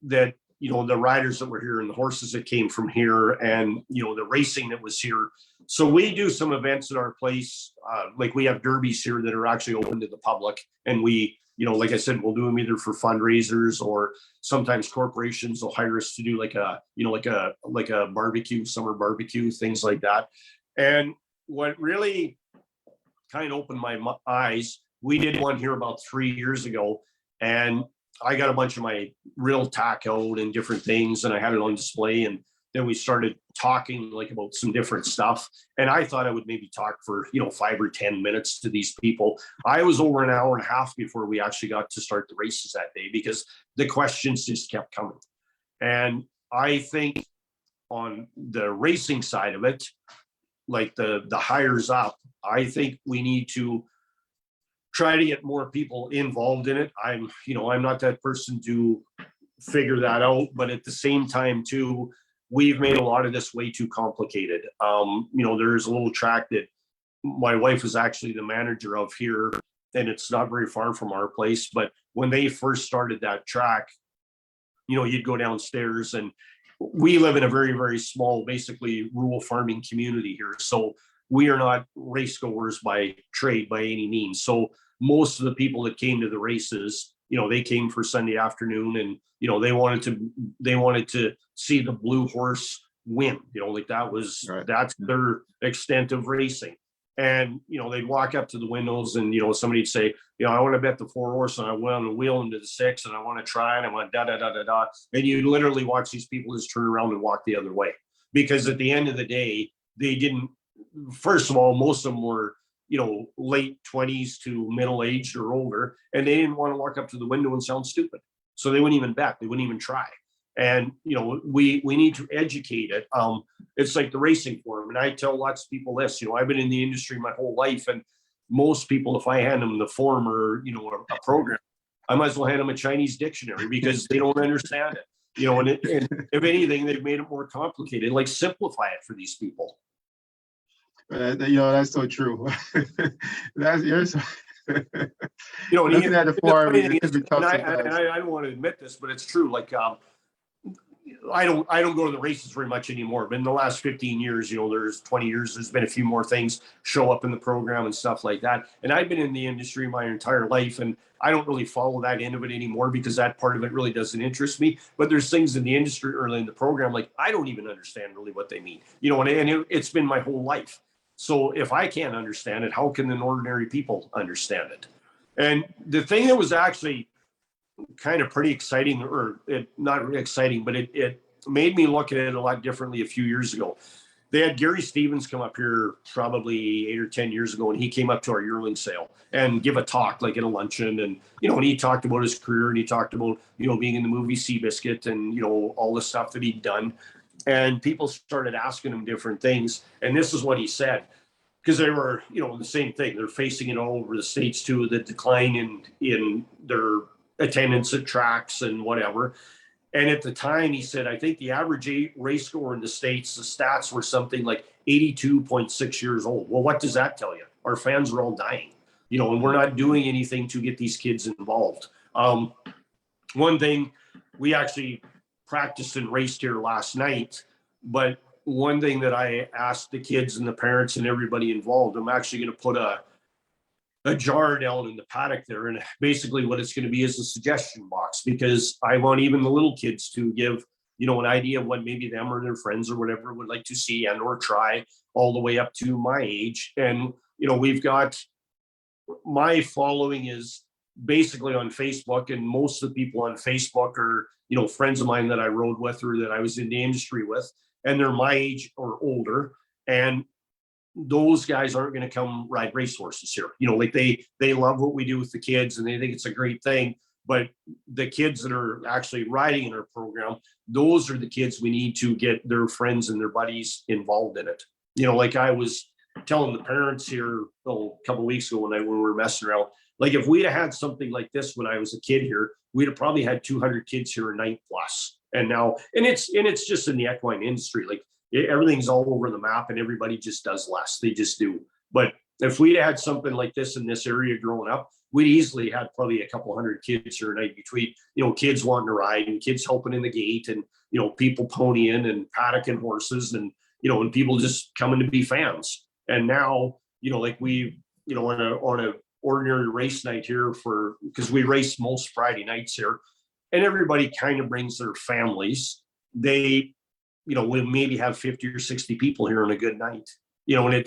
that, the riders that were here and the horses that came from here, and, the racing that was here. So we do some events at our place. Like we have derbies here that are actually open to the public. And we, like I said, we'll do them either for fundraisers, or sometimes corporations will hire us to do like a barbecue, summer barbecue, things like that. And what really kind of opened my eyes, we did one here about 3 years ago, and I got a bunch of my real tack out and different things, and I had it on display. And then we started talking like about some different stuff. And I thought I would maybe talk for, 5 or 10 minutes to these people. I was over an hour and a half before we actually got to start the races that day, because the questions just kept coming. And I think on the racing side of it, like the hires up, I think we need to try to get more people involved in it. I'm not that person to figure that out, but at the same time too, we've made a lot of this way too complicated. There's a little track that my wife is actually the manager of here, and it's not very far from our place. But when they first started that track, you'd go downstairs, and we live in a very, very small, basically rural farming community here. So we are not race goers by trade by any means. So most of the people that came to the races, they came for Sunday afternoon, and they wanted to see the blue horse win. Like that's their extent of racing. And they'd walk up to the windows, and somebody'd say, I want to bet the 4 horse, and I went on the wheel into the 6, and I want to try, and I want da da da da da. And you literally watch these people just turn around and walk the other way, because at the end of the day, they didn't. First of all, most of them were late 20s to middle aged or older, and they didn't want to walk up to the window and sound stupid, so they wouldn't even bet, they wouldn't even try. And we need to educate it. It's like the racing forum, and I tell lots of people this. I've been in the industry my whole life, and most people, if I hand them the form or a program, I might as well hand them a Chinese dictionary, because they don't understand it. And if anything, they've made it more complicated. Like, simplify it for these people. That's so true. That's yours. Looking at the forum, I don't want to admit this, but it's true. Like, I don't go to the races very much anymore. But in the last 15 years, there's 20 years, there's been a few more things show up in the program and stuff like that. And I've been in the industry my entire life, and I don't really follow that end of it anymore, because that part of it really doesn't interest me. But there's things in the industry or in the program, like, I don't even understand really what they mean. And it's been my whole life. So if I can't understand it, how can the ordinary people understand it? And the thing that was actually kind of pretty exciting, or not really exciting, but it made me look at it a lot differently a few years ago. They had Gary Stevens come up here probably 8 or 10 years ago, and he came up to our yearling sale and give a talk, like at a luncheon. And, and he talked about his career, and he talked about, being in the movie Seabiscuit, and, all the stuff that he'd done. And people started asking him different things. And this is what he said, because they were, the same thing. They're facing it all over the States too, the decline in their attendance at tracks and whatever. And at the time, he said, I think the average race score in the States, the stats were something like 82.6 years old. Well, what does that tell you? Our fans are all dying, and we're not doing anything to get these kids involved. One thing, we actually practiced and raced here last night, but one thing that I asked the kids and the parents and everybody involved, I'm actually going to put a jar down in the paddock there, and basically what it's going to be is a suggestion box, because I want even the little kids to give an idea of what maybe them or their friends or whatever would like to see and or try, all the way up to my age. And we've got, my following is basically on Facebook, and most of the people on Facebook are friends of mine that I rode with or that I was in the industry with, and they're my age or older. And those guys aren't going to come ride racehorses here. Like they love what we do with the kids, and they think it's a great thing. But the kids that are actually riding in our program, those are the kids we need to get their friends and their buddies involved in it. Like I was telling the parents here a couple of weeks ago when we were messing around, like if we'd have had something like this when I was a kid here, we'd have probably had 200 kids here a night plus. And now, and it's just in the equine industry, like everything's all over the map and everybody just does less. They just do. But if we'd had something like this in this area growing up, we'd easily had probably a couple hundred kids here a night between, kids wanting to ride and kids helping in the gate and, people ponying and paddocking horses and, and people just coming to be fans. And now, like we, on a ordinary race night here because we race most Friday nights here and everybody kind of brings their families. They, we maybe have 50 or 60 people here on a good night, and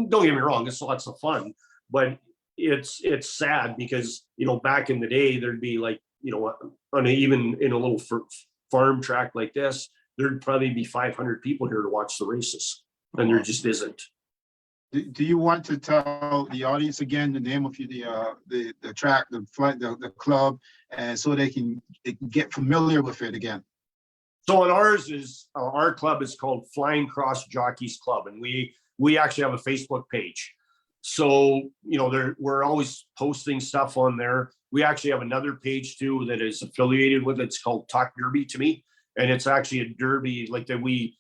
don't get me wrong, it's lots of fun, but it's sad because, back in the day, there'd be like, even in a little farm track like this, there'd probably be 500 people here to watch the races, and there just isn't. Do you want to tell the audience again the name of the track, the club, and so they can get familiar with it again? So on our club is called Flying Cross Jockeys Club, and we actually have a Facebook page. So we're always posting stuff on there. We actually have another page too that is affiliated with it. It's called Talk Derby to Me, and it's actually a derby like that we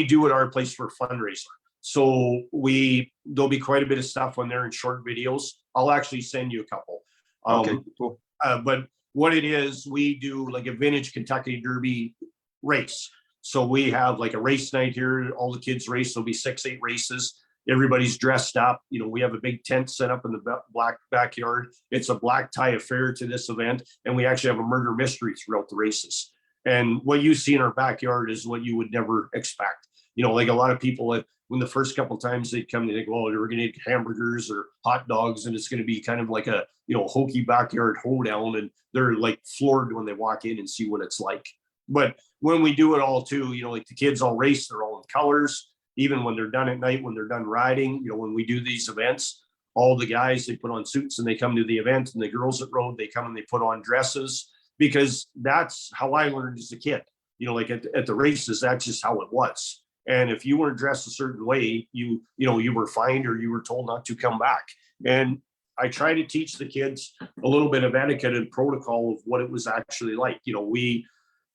do at our place for a fundraiser. So there'll be quite a bit of stuff on there in short videos. I'll actually send you a couple. Okay, cool. But what it is, we do like a vintage Kentucky Derby race. So we have like a race night here. All the kids race. There'll be 6-8 races. Everybody's dressed up. We have a big tent set up in the black backyard. It's a black tie affair to this event. And we actually have a murder mystery throughout the races. And what you see in our backyard is what you would never expect. Like a lot of people, when the first couple of times they'd come, they think, well, we're going to eat hamburgers or hot dogs, and it's going to be kind of like a, hokey backyard hoedown. And they're like floored when they walk in and see what it's like. But when we do it all too, like the kids all race, they're all in colors, even when they're done at night, when they're done riding, when we do these events, all the guys, they put on suits and they come to the event, and the girls that rode, they come and they put on dresses, because that's how I learned as a kid, like at the races, that's just how it was. And if you weren't dressed a certain way, you were fined or you were told not to come back. And I try to teach the kids a little bit of etiquette and protocol of what it was actually like.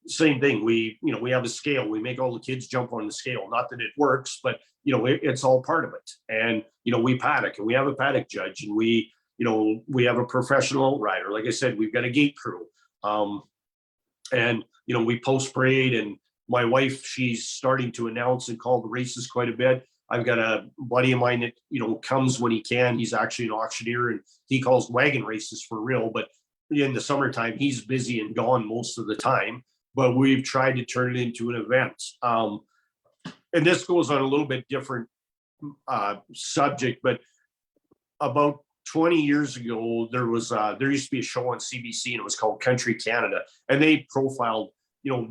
Same thing. We have a scale. We make all the kids jump on the scale. Not that it works, but it's all part of it. And we paddock, and we have a paddock judge, and we have a professional rider. Like I said, we've got a gate crew, and we post parade. And my wife, she's starting to announce and call the races quite a bit. I've got a buddy of mine that comes when he can. He's actually an auctioneer, and he calls wagon races for real. But in the summertime, he's busy and gone most of the time. But we've tried to turn it into an event. And this goes on a little bit different subject, but about 20 years ago, there used to be a show on CBC, and it was called Country Canada. And they profiled,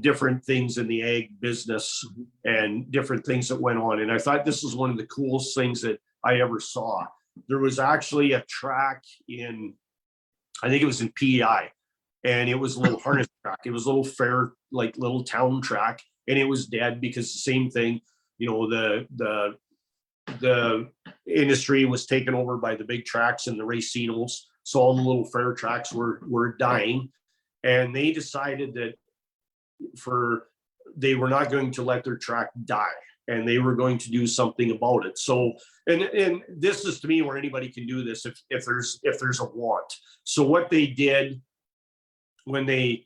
different things in the ag business and different things that went on. And I thought this was one of the coolest things that I ever saw. There was actually a track I think it was in PEI. And it was a little harness track. It was a little fair, like little town track, and it was dead because the same thing, the industry was taken over by the big tracks and the racinos. So all the little fair tracks were dying, and they decided that they were not going to let their track die, and they were going to do something about it. So, and this is to me where anybody can do this if there's a want. So what they did. When you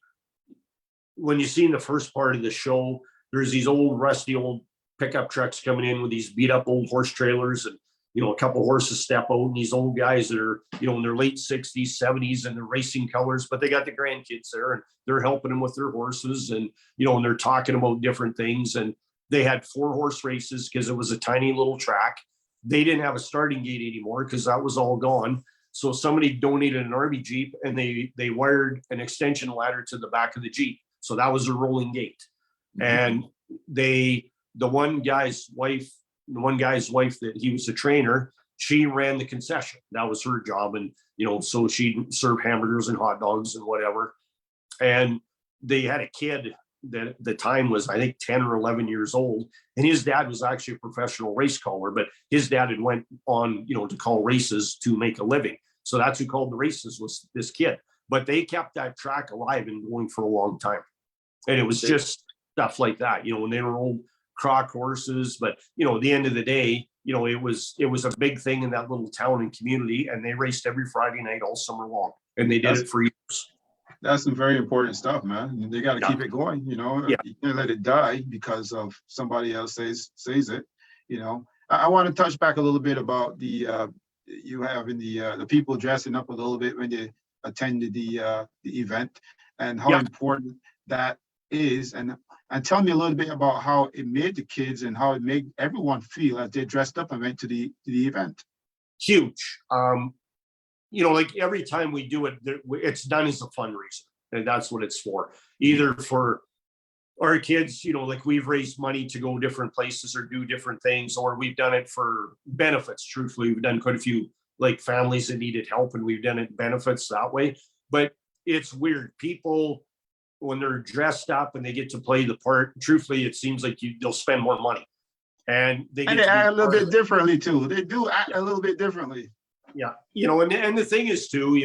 see in the first part of the show, there's these rusty old pickup trucks coming in with these beat up old horse trailers, and a couple horses step out, and these old guys that are in their late 60s, 70s, and they're racing colors, but they got the grandkids there, and they're helping them with their horses, and and they're talking about different things. And they had 4 horse races because it was a tiny little track. They didn't have a starting gate anymore because that was all gone. So somebody donated an Army Jeep, and they wired an extension ladder to the back of the Jeep. So that was a rolling gate. And the one guy's wife that he was a trainer, she ran the concession. That was her job. And, so she'd serve hamburgers and hot dogs and whatever. And they had a kid, that at the time was, I think, 10 or 11 years old. And his dad was actually a professional race caller, but his dad had went on, to call races to make a living. So that's who called the races, was this kid. But they kept that track alive and going for a long time. And it was just stuff like that, when they were old crock horses. But, at the end of the day, it was a big thing in that little town and community. And they raced every Friday night all summer long. And they did it for years. That's some very important stuff, man. They got to keep it going, You can't let it die because of somebody else says it, I want to touch back a little bit about the you having the people dressing up a little bit when they attended the event, and how important that is, and tell me a little bit about how it made the kids and how it made everyone feel as they dressed up and went to the event. Huge. Like every time we do it, it's done as a fundraiser, and that's what it's for. Either for our kids, like we've raised money to go different places or do different things, or we've done it for benefits. Truthfully, we've done quite a few like families that needed help, and we've done it benefits that way. But it's weird. People, when they're dressed up and they get to play the part, truthfully, it seems like they'll spend more money. And they act a little bit differently too. They do act a little bit differently. Yeah. And the thing is too,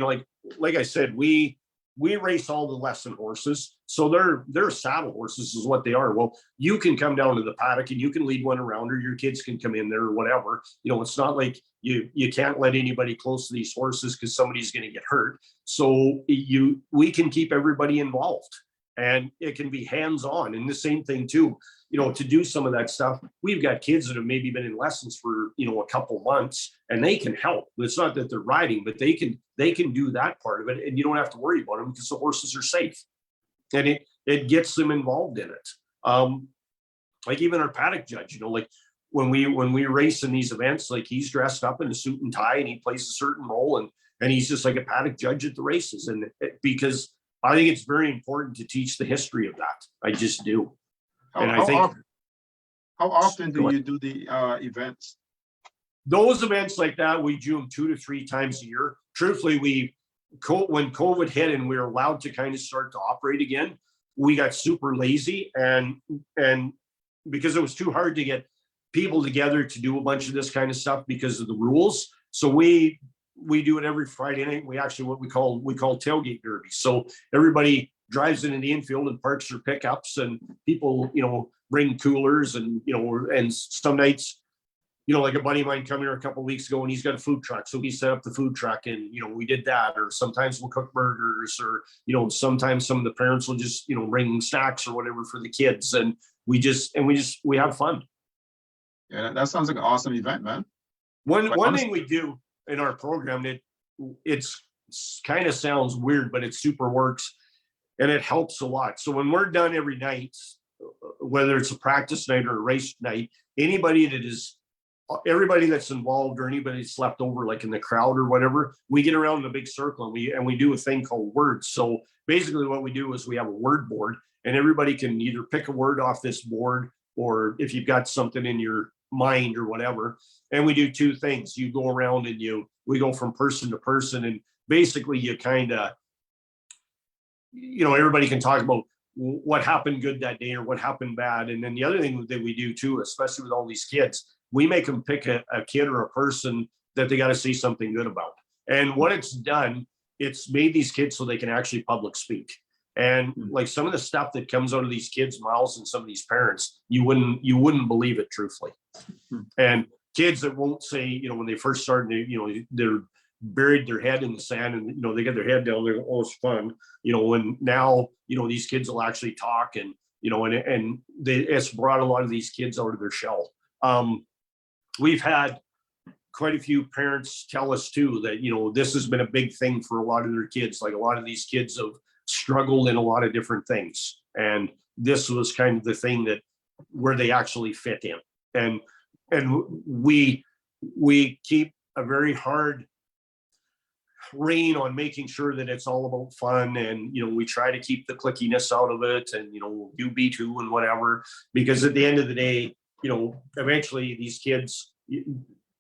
like I said, we race all the lesson horses. So they're saddle horses is what they are. Well, you can come down to the paddock and you can lead one around, or your kids can come in there or whatever. It's not like you can't let anybody close to these horses because somebody's going to get hurt. So we can keep everybody involved, and it can be hands-on. And the same thing too, to do some of that stuff. We've got kids that have maybe been in lessons for, a couple months, and they can help. It's not that they're riding, but they can do that part of it, and you don't have to worry about them because the horses are safe, and it gets them involved in it. Like even our paddock judge, like when we race in these events, like he's dressed up in a suit and tie and he plays a certain role, and he's just like a paddock judge at the races. And because I think it's very important to teach the history of that. I just do. How often do you do the events? Those events like that, we do them 2 to 3 times a year. Truthfully, when COVID hit and we were allowed to kind of start to operate again, we got super lazy, and because it was too hard to get people together to do a bunch of this kind of stuff because of the rules. So we do it every Friday night. We actually what we call tailgate derby. So everybody drives into the infield and parks their pickups, and people, bring coolers, and, and some nights, like a buddy of mine come here a couple of weeks ago and he's got a food truck. So he set up the food truck, and, we did that. Or sometimes we'll cook burgers, or, sometimes some of the parents will just, bring snacks or whatever for the kids. And we have fun. Yeah, that sounds like an awesome event, man. One thing we do in our program, it's kind of sounds weird, but it super works. And it helps a lot. So when we're done every night, whether it's a practice night or a race night, everybody that's involved or anybody that's left over, like in the crowd or whatever, we get around in a big circle and we do a thing called words. So basically what we do is we have a word board, and everybody can either pick a word off this board, or if you've got something in your mind or whatever. And we do 2 things. You go around and we go from person to person, and basically you kind of, everybody can talk about what happened good that day or what happened bad. And then the other thing that we do too, especially with all these kids, we make them pick a kid or a person that they got to say something good about. And what it's done, it's made these kids so they can actually public speak. And like some of the stuff that comes out of these kids' mouths and some of these parents, you wouldn't believe it, truthfully. And kids that won't say, when they first started, they're buried their head in the sand, and they get their head down there. Oh, it's fun, and now these kids will actually talk, and it's brought a lot of these kids out of their shell. We've had quite a few parents tell us too that this has been a big thing for a lot of their kids. Like a lot of these kids have struggled in a lot of different things, and this was kind of the thing that where they actually fit in. And we keep a very hard rein on making sure that it's all about fun, and we try to keep the clickiness out of it, and do B2 and whatever, because at the end of the day, eventually these kids,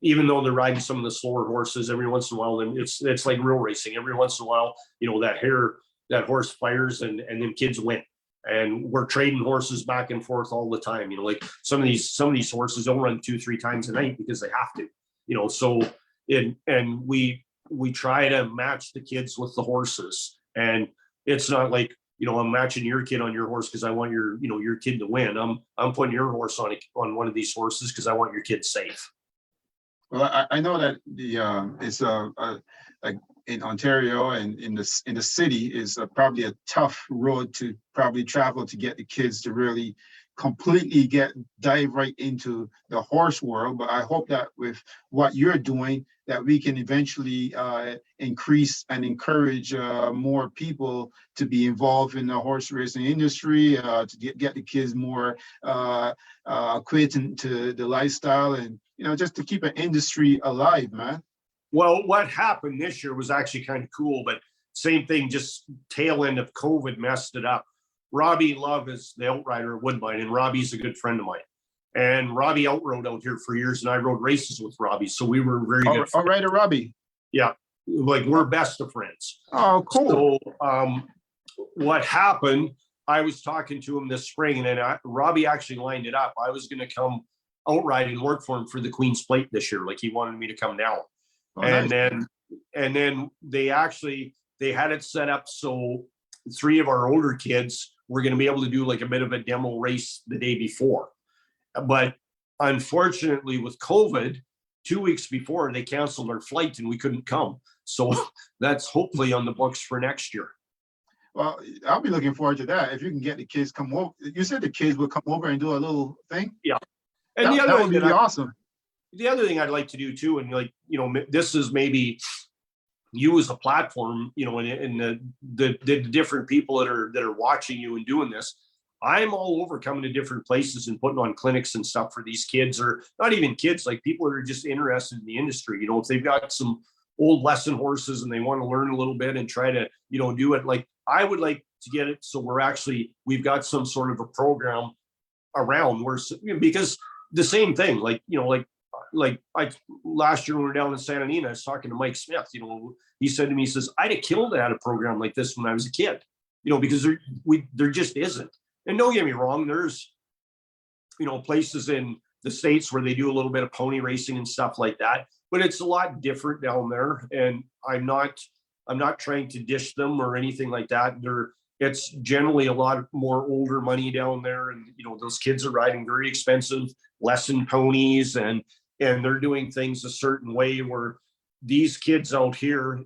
even though they're riding some of the slower horses, every once in a while, then it's like real racing. Every once in a while, that horse fires, and then kids win. And we're trading horses back and forth all the time. Like some of these horses don't run 2-3 times a night because they have to. So and we try to match the kids with the horses, and it's not like I'm matching your kid on your horse because I want your kid to win. I'm putting your horse on one of these horses because I want your kid safe. Well, I know that it's like in Ontario and in the city is probably a tough road to probably travel to get the kids to really completely dive right into the horse world. But I hope that with what you're doing, that we can eventually increase and encourage more people to be involved in the horse racing industry, to get the kids more acquainted to the lifestyle, and just to keep an industry alive, man. Well, what happened this year was actually kind of cool, but same thing, just tail end of COVID messed it up. Robbie Love is the outrider at Woodbine, and Robbie's a good friend of mine. And Robbie outrode out here for years, and I rode races with Robbie, so we were very good. All right, Robbie. Yeah, like we're best of friends. Oh, cool. So what happened, I was talking to him this spring, and then Robbie actually lined it up. I was going to come outright and work for him for the Queen's Plate this year. Like he wanted me to come down. Oh, and nice. then they had it set up so 3 of our older kids were going to be able to do like a bit of a demo race the day before. But unfortunately with COVID, 2 weeks before, they canceled our flight and we couldn't come. So that's hopefully on the books for next year. Well, I'll be looking forward to that. If you can get the kids come over. You said the kids would come over and do a little thing? Yeah. And that would be awesome. The other thing I'd like to do too, and this is maybe you as a platform, and the different people that are watching you and doing this. I'm all over coming to different places and putting on clinics and stuff for these kids, or not even kids, like people that are just interested in the industry. If they've got some old lesson horses and they want to learn a little bit and try to, do it. Like I would like to get it so we've got some sort of a program around where, because the same thing, like I last year when we were down in Santa Anita, I was talking to Mike Smith. He said to me, he says, I'd have killed to have a program like this when I was a kid. Because there just isn't. And don't get me wrong, there's places in the States where they do a little bit of pony racing and stuff like that, but it's a lot different down there. And I'm not trying to dish them or anything like that. It's generally a lot more older money down there, and those kids are riding very expensive lesson ponies, and they're doing things a certain way where these kids out here,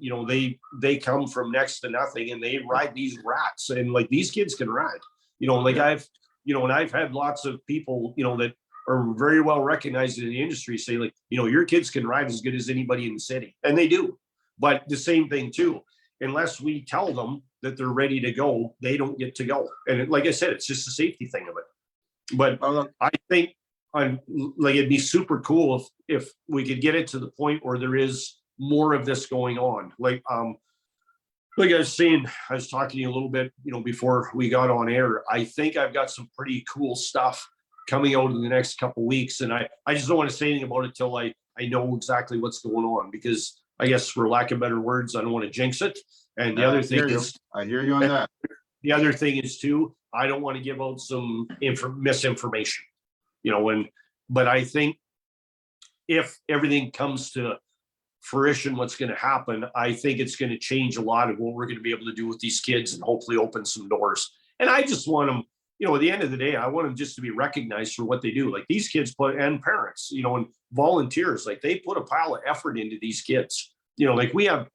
they come from next to nothing and they ride these rats, and like these kids can ride, I've had lots of people, that are very well recognized in the industry say like, your kids can ride as good as anybody in the city, and they do. But the same thing too, unless we tell them that they're ready to go, they don't get to go. And like I said, it's just a safety thing of it. But I think it'd be super cool if we could get it to the point where there is more of this going on. Like I was saying, I was talking to you a little bit, before we got on air. I think I've got some pretty cool stuff coming out in the next couple of weeks. And I just don't want to say anything about it till I know exactly what's going on, because I guess for lack of better words, I don't want to jinx it. And the other thing is, I hear you on that. The other thing is too, I don't want to give out some misinformation, but I think if everything comes to fruition, what's going to happen, I think it's going to change a lot of what we're going to be able to do with these kids and hopefully open some doors. And I just want them, at the end of the day, I want them just to be recognized for what they do. Like these kids and parents, and volunteers, like they put a pile of effort into these kids. Like we have,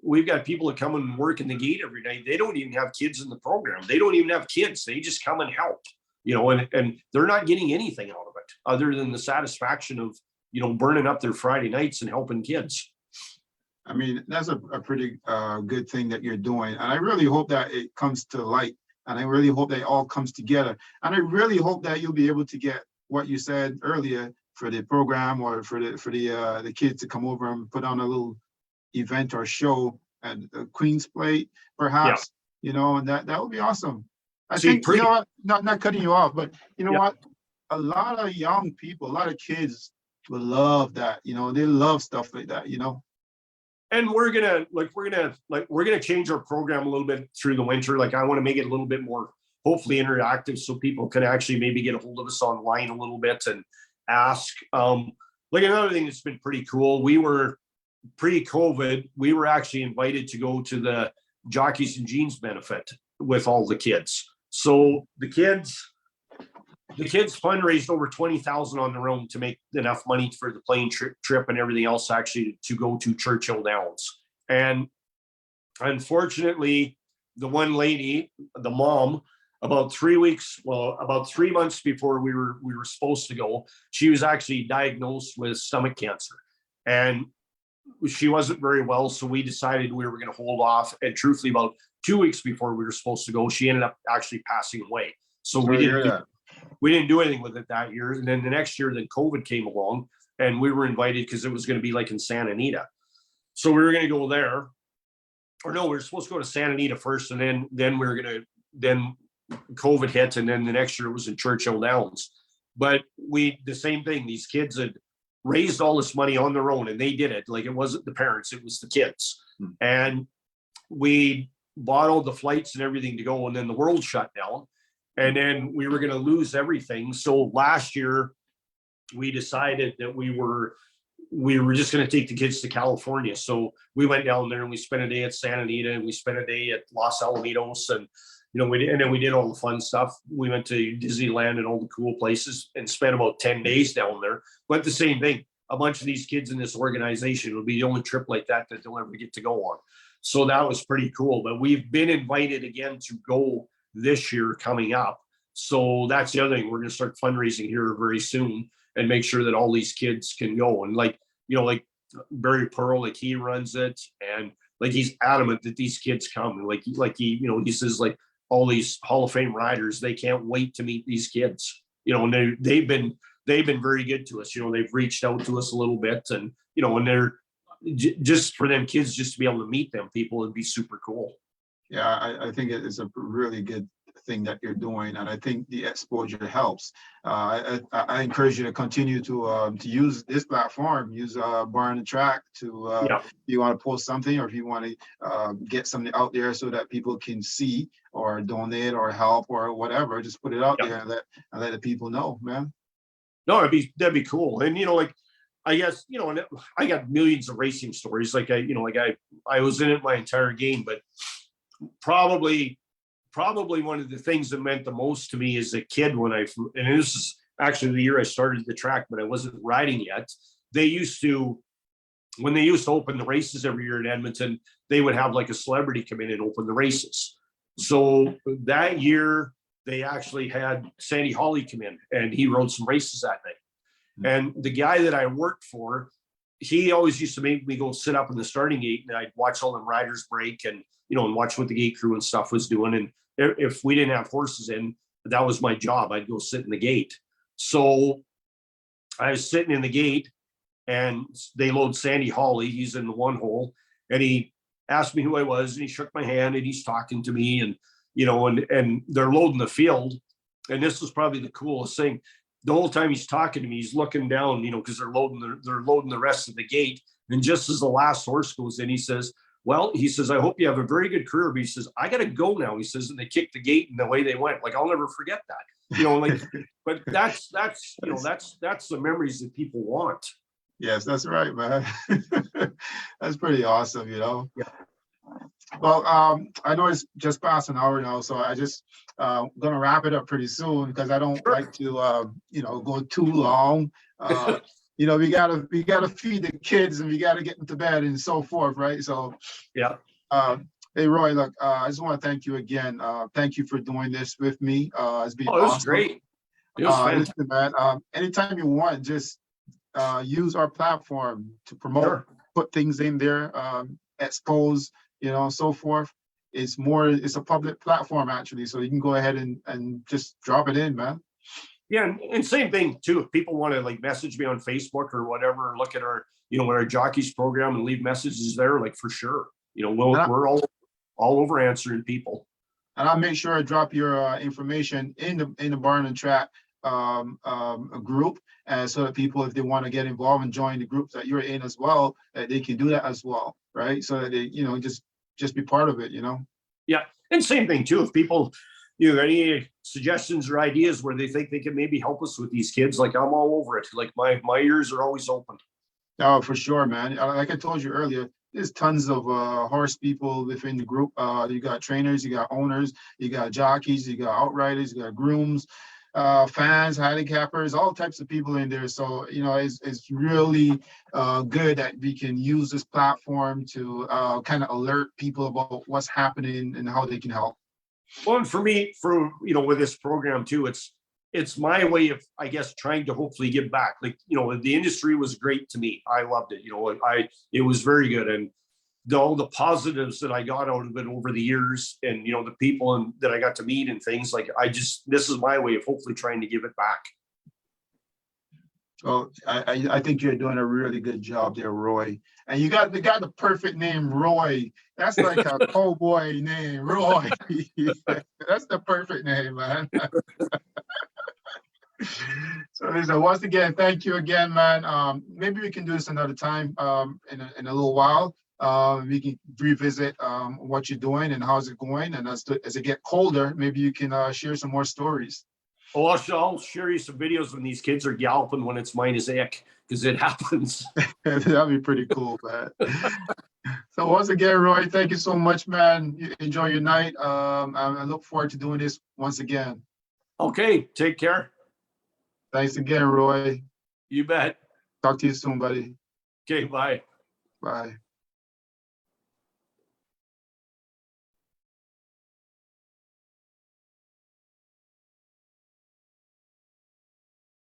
we've got people that come and work in the gate every day. They don't even have kids in the program. They don't even have kids. They just come and help, and they're not getting anything out of it other than the satisfaction of, burning up their Friday nights and helping kids. I mean, that's a pretty good thing that you're doing. And I really hope that it comes to light. And I really hope that it all comes together. And I really hope that you'll be able to get what you said earlier for the program, or for the kids to come over and put on a little event or show at the Queen's Plate, perhaps. And that would be awesome. I think, not cutting you off, but what? A lot of young people, a lot of kids will love that. They love stuff like that, and we're gonna change our program a little bit through the winter. Like I want to make it a little bit more hopefully interactive so people can actually maybe get a hold of us online a little bit and ask. Like another thing that's been pretty cool, we were pre-COVID, we were actually invited to go to the Jockeys and Jeans benefit with all the kids. So the kids fundraised over 20,000 on their own to make enough money for the plane trip and everything else actually to go to Churchill Downs. And unfortunately, the one lady, the mom, about 3 months before we were supposed to go, she was actually diagnosed with stomach cancer. And she wasn't very well, so we decided we were going to hold off. And truthfully, about 2 weeks before we were supposed to go, she ended up actually passing away. So we didn't do anything with it that year. And then the next year, then COVID came along, and we were invited because it was going to be like in Santa Anita. So we were going to go there, or no, we were supposed to go to Santa Anita first, and then we were going to then COVID hit, and then the next year it was in Churchill Downs. But the same thing. These kids had raised all this money on their own, and they did it. Like it wasn't the parents, it was the kids. And we bought all the flights and everything to go, and then the world shut down, and then we were going to lose everything. So last year we decided that we were just going to take the kids to California. So we went down there and we spent a day at Santa Anita, and we spent a day at Los Alamitos, and then we did all the fun stuff. We went to Disneyland and all the cool places and spent about 10 days down there. But the same thing, a bunch of these kids in this organization, it'll be the only trip like that they'll ever get to go on. So that was pretty cool. But we've been invited again to go this year coming up. So that's the other thing. We're going to start fundraising here very soon and make sure that all these kids can go. And like Barry Pearl, like he runs it, and like he's adamant that these kids come. And he says like, all these Hall of Fame riders, they can't wait to meet these kids, and they've been very good to us. They've reached out to us a little bit, and, and they're just for them kids, just to be able to meet them people, it'd be super cool. Yeah, I think it is a really good thing that you're doing, and I think the exposure helps. I encourage you to continue to use this platform, use Barn and Track to if you want to post something, or if you want to get something out there so that people can see or donate or help or whatever, just put it out there and let the people know, man. No, that'd be cool. And I guess and I got millions of racing stories. Like I was in it my entire game, but probably one of the things that meant the most to me as a kid and this is actually the year I started the track, but I wasn't riding yet. When they used to open the races every year in Edmonton, they would have like a celebrity come in and open the races. So that year they actually had Sandy Hawley come in, and he rode some races that night. And the guy that I worked for, he always used to make me go sit up in the starting gate, and I'd watch all the riders break and watch what the gate crew and stuff was doing. And if we didn't have horses in, that was my job. I'd go sit in the gate. So I was sitting in the gate, and they load Sandy Hawley. He's in the one hole, and he asked me who I was, and he shook my hand, and he's talking to me, and and they're loading the field. And this was probably the coolest thing. The whole time he's talking to me, he's looking down, because they're loading the rest of the gate. And just as the last horse goes in, he says, "Well," he says, "I hope you have a very good career." But he says, "I got to go now." He says, and they kicked the gate, and the way they went, like, I'll never forget that. But that's the memories that people want. Yes, that's right, man. That's pretty awesome, Yeah. Well, I know it's just past an hour now, so I just gonna wrap it up pretty soon, because I don't like to go too long. We gotta feed the kids, and we gotta get them to bed and so forth, right? So yeah. Hey, Roy, look, I just want to thank you again. Thank you for doing this with me. It's been awesome. It was great. It was fantastic. Listen, man, anytime you want, just use our platform to promote, put things in there, expose, so forth. It's a public platform, actually, so you can go ahead and just drop it in, man. Yeah, and same thing too. If people want to like message me on Facebook or whatever, or look at our our jockeys program and leave messages there, like, for sure. We're all over answering people. And I'll make sure I drop your information in the Barn and Track a group, so that people, if they want to get involved and join the group that you're in as well, they can do that as well, right? So that they, just be part of it, Yeah. And same thing too. If people, any suggestions or ideas where they think they can maybe help us with these kids, like I'm all over it. Like my ears are always open. Oh, for sure, man. Like I told you earlier, there's tons of horse people within the group. You got trainers, you got owners, you got jockeys, you got outriders, you got grooms, fans, handicappers, all types of people in there. So, it's really good that we can use this platform to kind of alert people about what's happening and how they can help. Well, and for me, with this program too, it's my way of, I guess, trying to hopefully give back. Like, the industry was great to me. I loved it. It was very good. And all the positives that I got out of it over the years, and, the people that I got to meet and things, like, this is my way of hopefully trying to give it back. Well, I think you're doing a really good job there, Roy. And you got the perfect name, Roy. That's like a cowboy name, Roy. That's the perfect name, man. So listen, once again, thank you again, man. Maybe we can do this another time, in a little while. We can revisit what you're doing and how's it going. And as it get colder, maybe you can share some more stories. Oh, I'll share you some videos when these kids are galloping when it's -8, because it happens. That'd be pretty cool, man. So once again, Roy, thank you so much, man. You enjoy your night. I look forward to doing this once again. Okay, take care. Thanks again, Roy. You bet. Talk to you soon, buddy. Okay, bye. Bye.